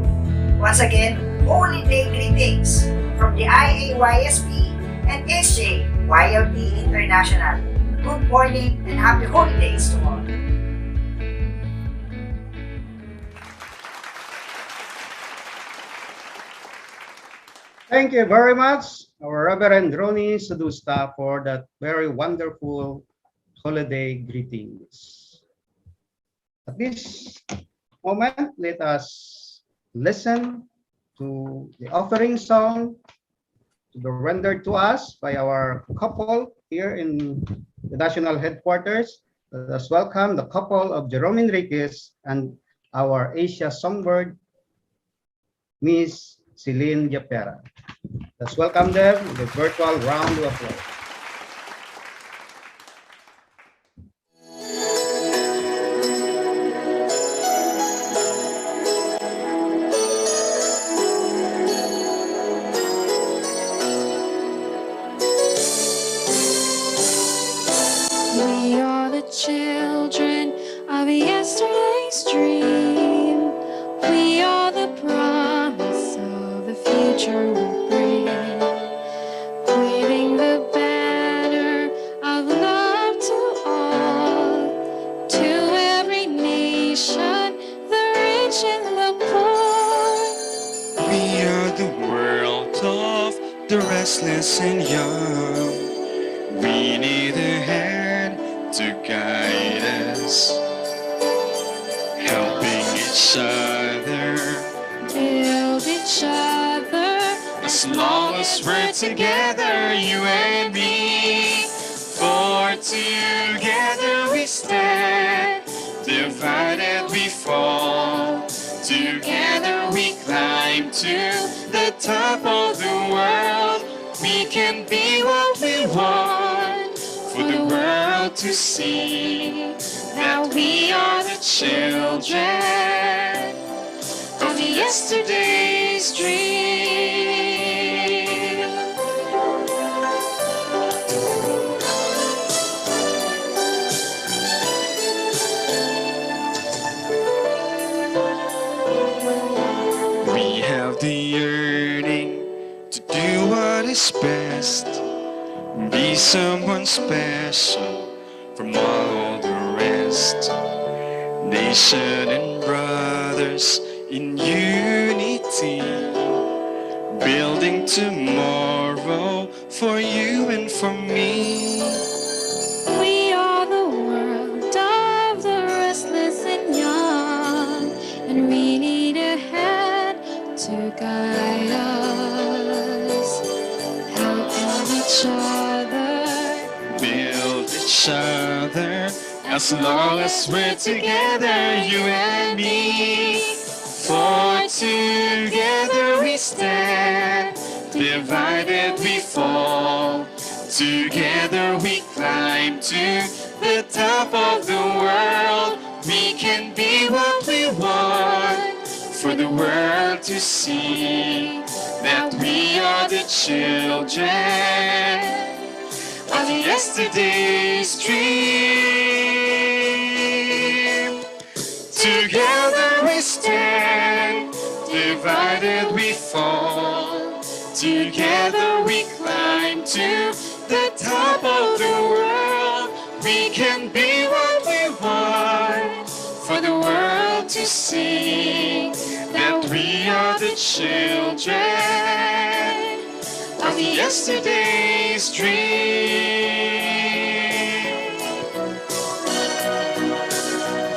Once again, Holy Day greetings from the IAYSP and SJYLP International. Good morning and happy holidays to all. Thank you very much, our Reverend Ronnie Sadusta, for that very wonderful holiday greetings. At this moment, let us listen to the offering song to be rendered to us by our couple here in the national headquarters. Let us welcome the couple of Jerome Enriquez and our Asia Songbird, Miss Celine Yapera. Let's welcome them with a virtual round of applause. We are the children of yesterday's dream. We are the promise of the future will bring. Waving the banner of love to all, to every nation, the rich and the poor. We are the world of the restless and young. We need a hand to guide us, helping each other, Build each other. as long as we're together, you and me. For together we stand, divided we fall. Together we climb to the top of the world. We can be what we want for the world to see, that we are the children of yesterday's dream. We have the yearning to do what is best, be someone special from all the rest. Nation and brothers in unity, building tomorrow for you and for me. We are the world of the restless and young, and we need a hand to guide us, helping each other, Build each other, as long as we're together, you and me. For together we stand, divided we fall. Together we climb to the top of the world. We can be what we want for the world to see, that we are the children of yesterday's dream. Together we stand, divided we fall. Together we climb to the top of the world. We can be what we want for the world to see, that we are the children of yesterday's dream.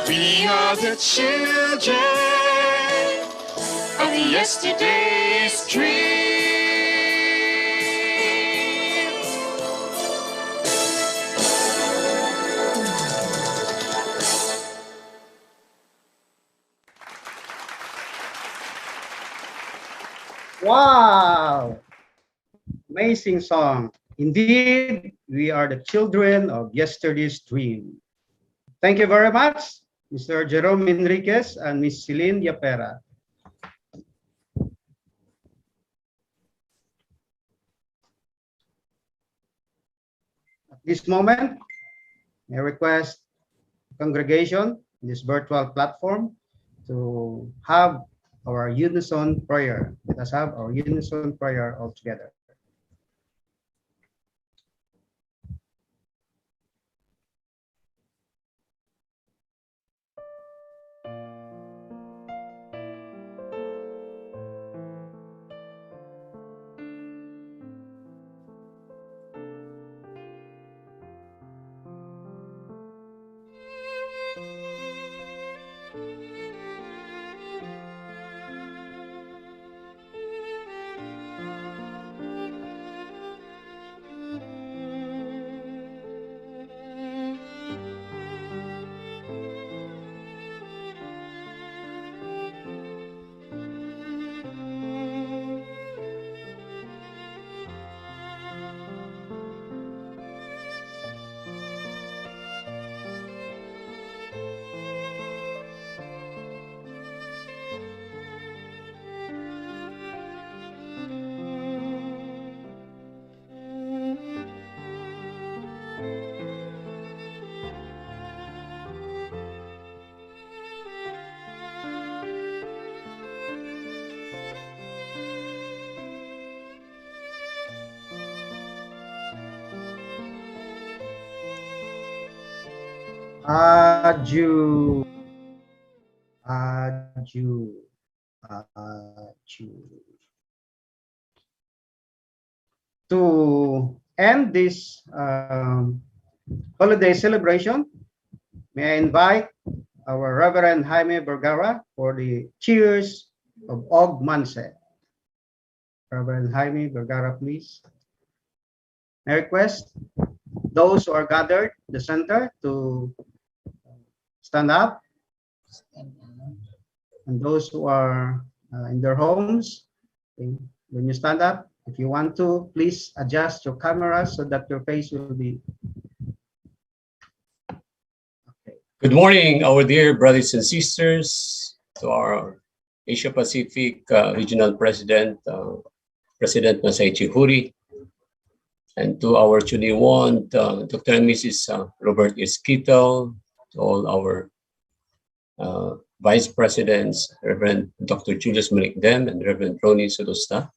We are the children of yesterday's dream. Wow! Amazing song. Indeed, we are the children of yesterday's dream. Thank you very much, Mr. Jerome Enriquez and Ms. Celine Yapera. At this moment, I request the congregation in this virtual platform to have our unison prayer. Let us have our unison prayer all together. Aju, aju, aju. To end this holiday celebration, may I invite our Reverend Jaime Vergara for the Cheers of Og Manse. Reverend Jaime Vergara, please. I request those who are gathered at the center to stand up, and those who are in their homes, when you stand up, if you want to, please adjust your camera so that your face will be. Okay. Good morning, our dear brothers and sisters, to our Asia Pacific Regional President, President Masaichi Huri, and to our Chuniwon, Dr. and Mrs. Robert Esquitel, to all our Vice Presidents, Reverend Dr. Julius Malikdem and Reverend Ronnie Sodosta,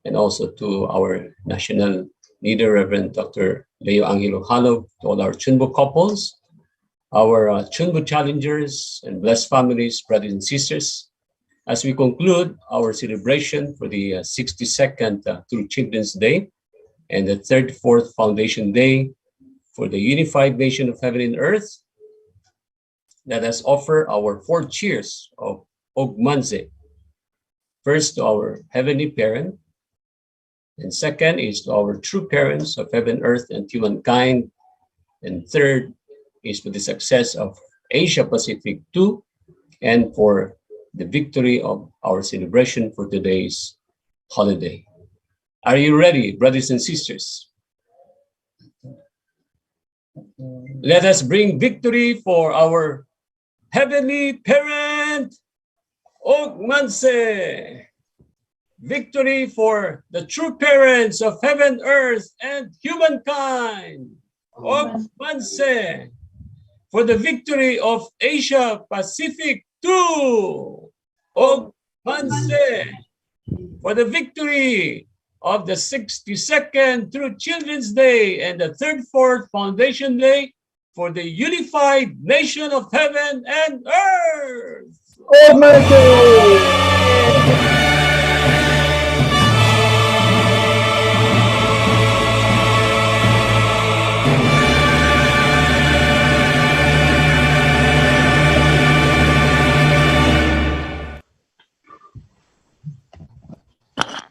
and also to our national leader, Reverend Dr. Leo Angelo Halo, to all our Chunbo couples, our Chunbo challengers and blessed families, brothers and sisters, as we conclude our celebration for the 62nd True Children's Day and the 34th Foundation Day for the unified nation of heaven and earth. Let us offer our 4 cheers of Ogmanze. First, to our heavenly parent, and second is to our true parents of heaven, earth, and humankind, and third is for the success of Asia Pacific 2 and for the victory of our celebration for today's holiday. Are you ready, brothers and sisters? Let us bring victory for our heavenly parent, Ogmanse. Victory for the true parents of heaven, earth, and humankind, Ogmanse. For the victory of Asia Pacific too, Ogmanse. For the victory of the 62nd True Children's Day and the 34th Foundation Day for the unified nation of heaven and earth.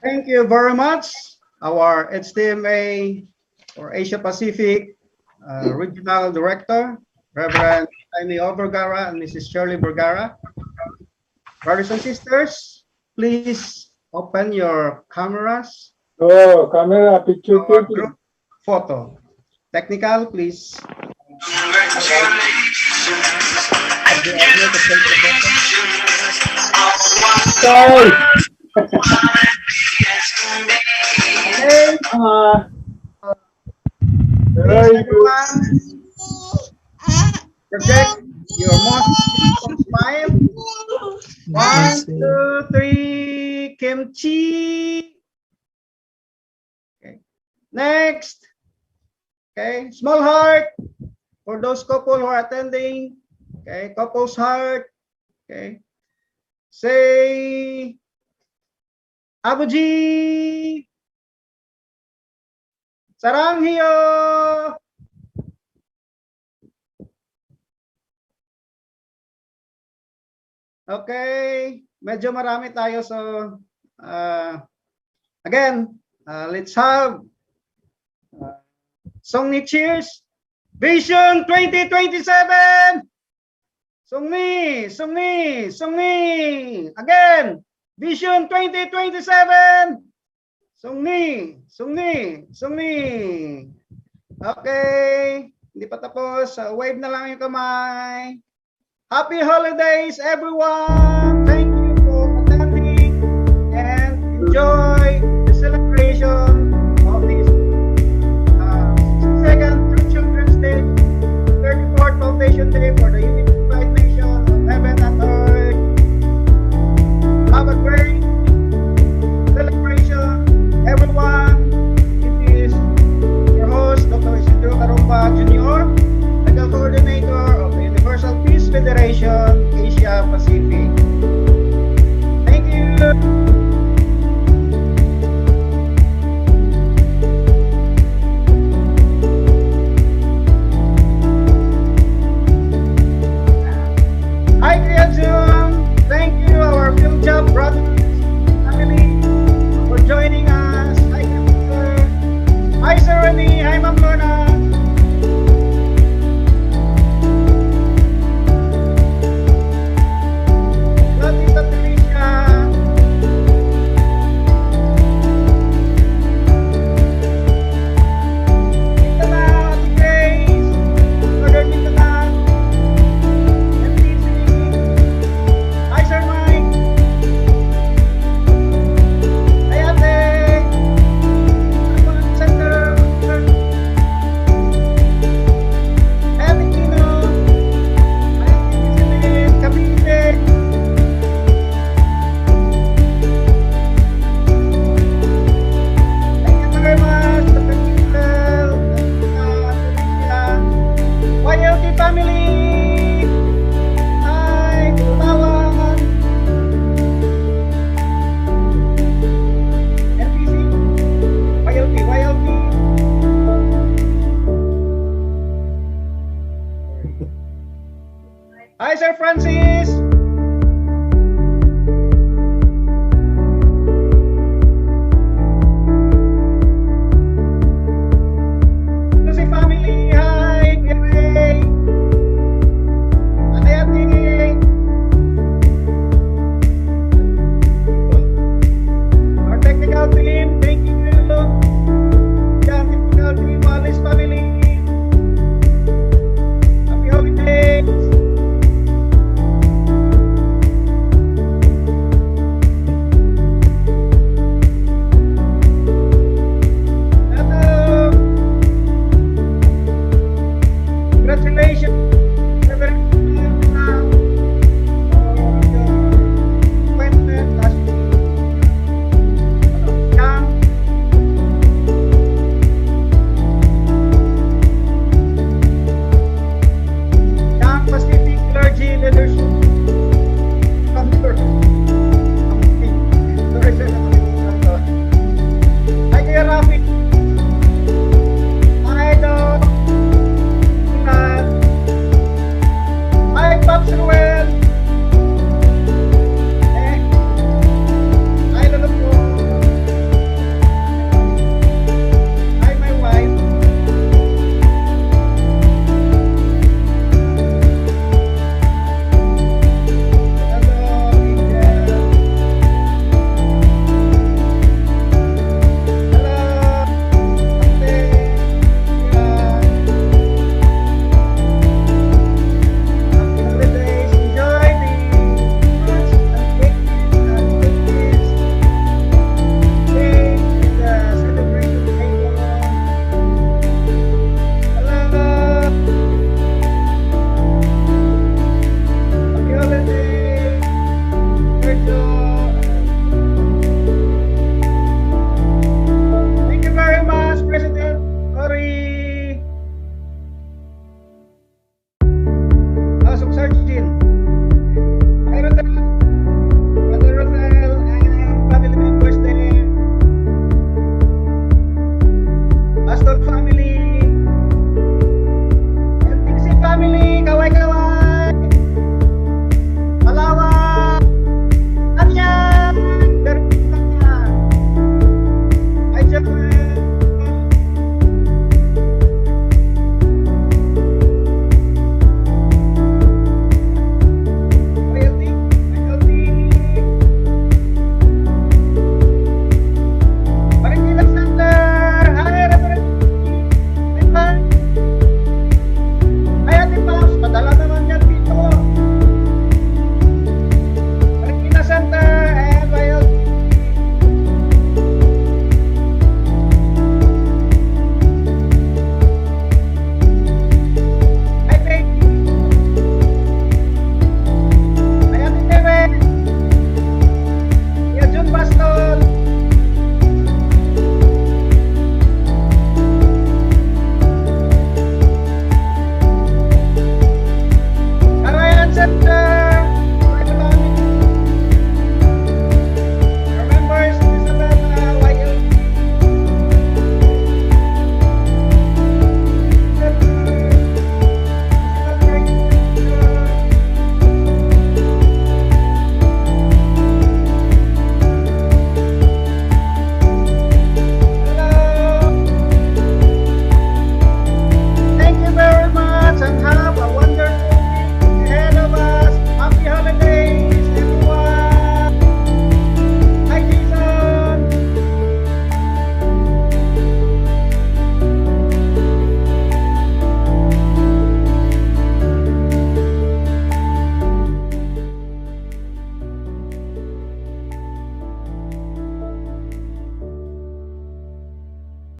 Thank you very much, our HTMA or Asia Pacific Regional Director, Reverend Jaime O. Vergara and Mrs. Shirley Vergara. Brothers and sisters, please open your cameras. Oh, camera picture Group photo. Technical, please. Sorry. Okay. Please, everyone, project your most beautiful smile. 1, 2, 3, kimchi. Okay. Next. Okay, small heart for those couple who are attending. Okay, couple's heart. Okay. Say Abuji. Saranghiyo. Okay, medyo marami tayo, so again, let's have Songni cheers. Vision 2027. Songni, Songni, Songni. Again, Vision 2027. Songni, Songni, Songni. Okay, hindi pa tapos. Wave na lang yung kamay. Happy holidays, everyone. Thank you for attending and enjoy the celebration of this second True Children's Day, 34th Foundation Day for the unified nation of heaven and earth. Have a great celebration, everyone. It is your host, Dr. Isidro Carumba Jr., Legal Coordinator of the Universal Peace Federation, Asia Pacific. Thank you. Hi, Kriya. Thank you, our field job brothers, family, for joining us. Hi, Kriya. Hi, Sir Rene. Hi, Ma'am Lorna. Love you, Tita Felicia. Tita Nat, Grace, Brother Tita Nat, MTC. Hi, Sir Mike. Hi, Ate. Urban Center. Hi, Ate Kino. Hi, Ate Elizabeth, Cavite. Thank you very much, Dr. Kitel, Felicia. YLT family. Hi, Tutawan. NPC. YLT, YLT. Hi, Sir Francis.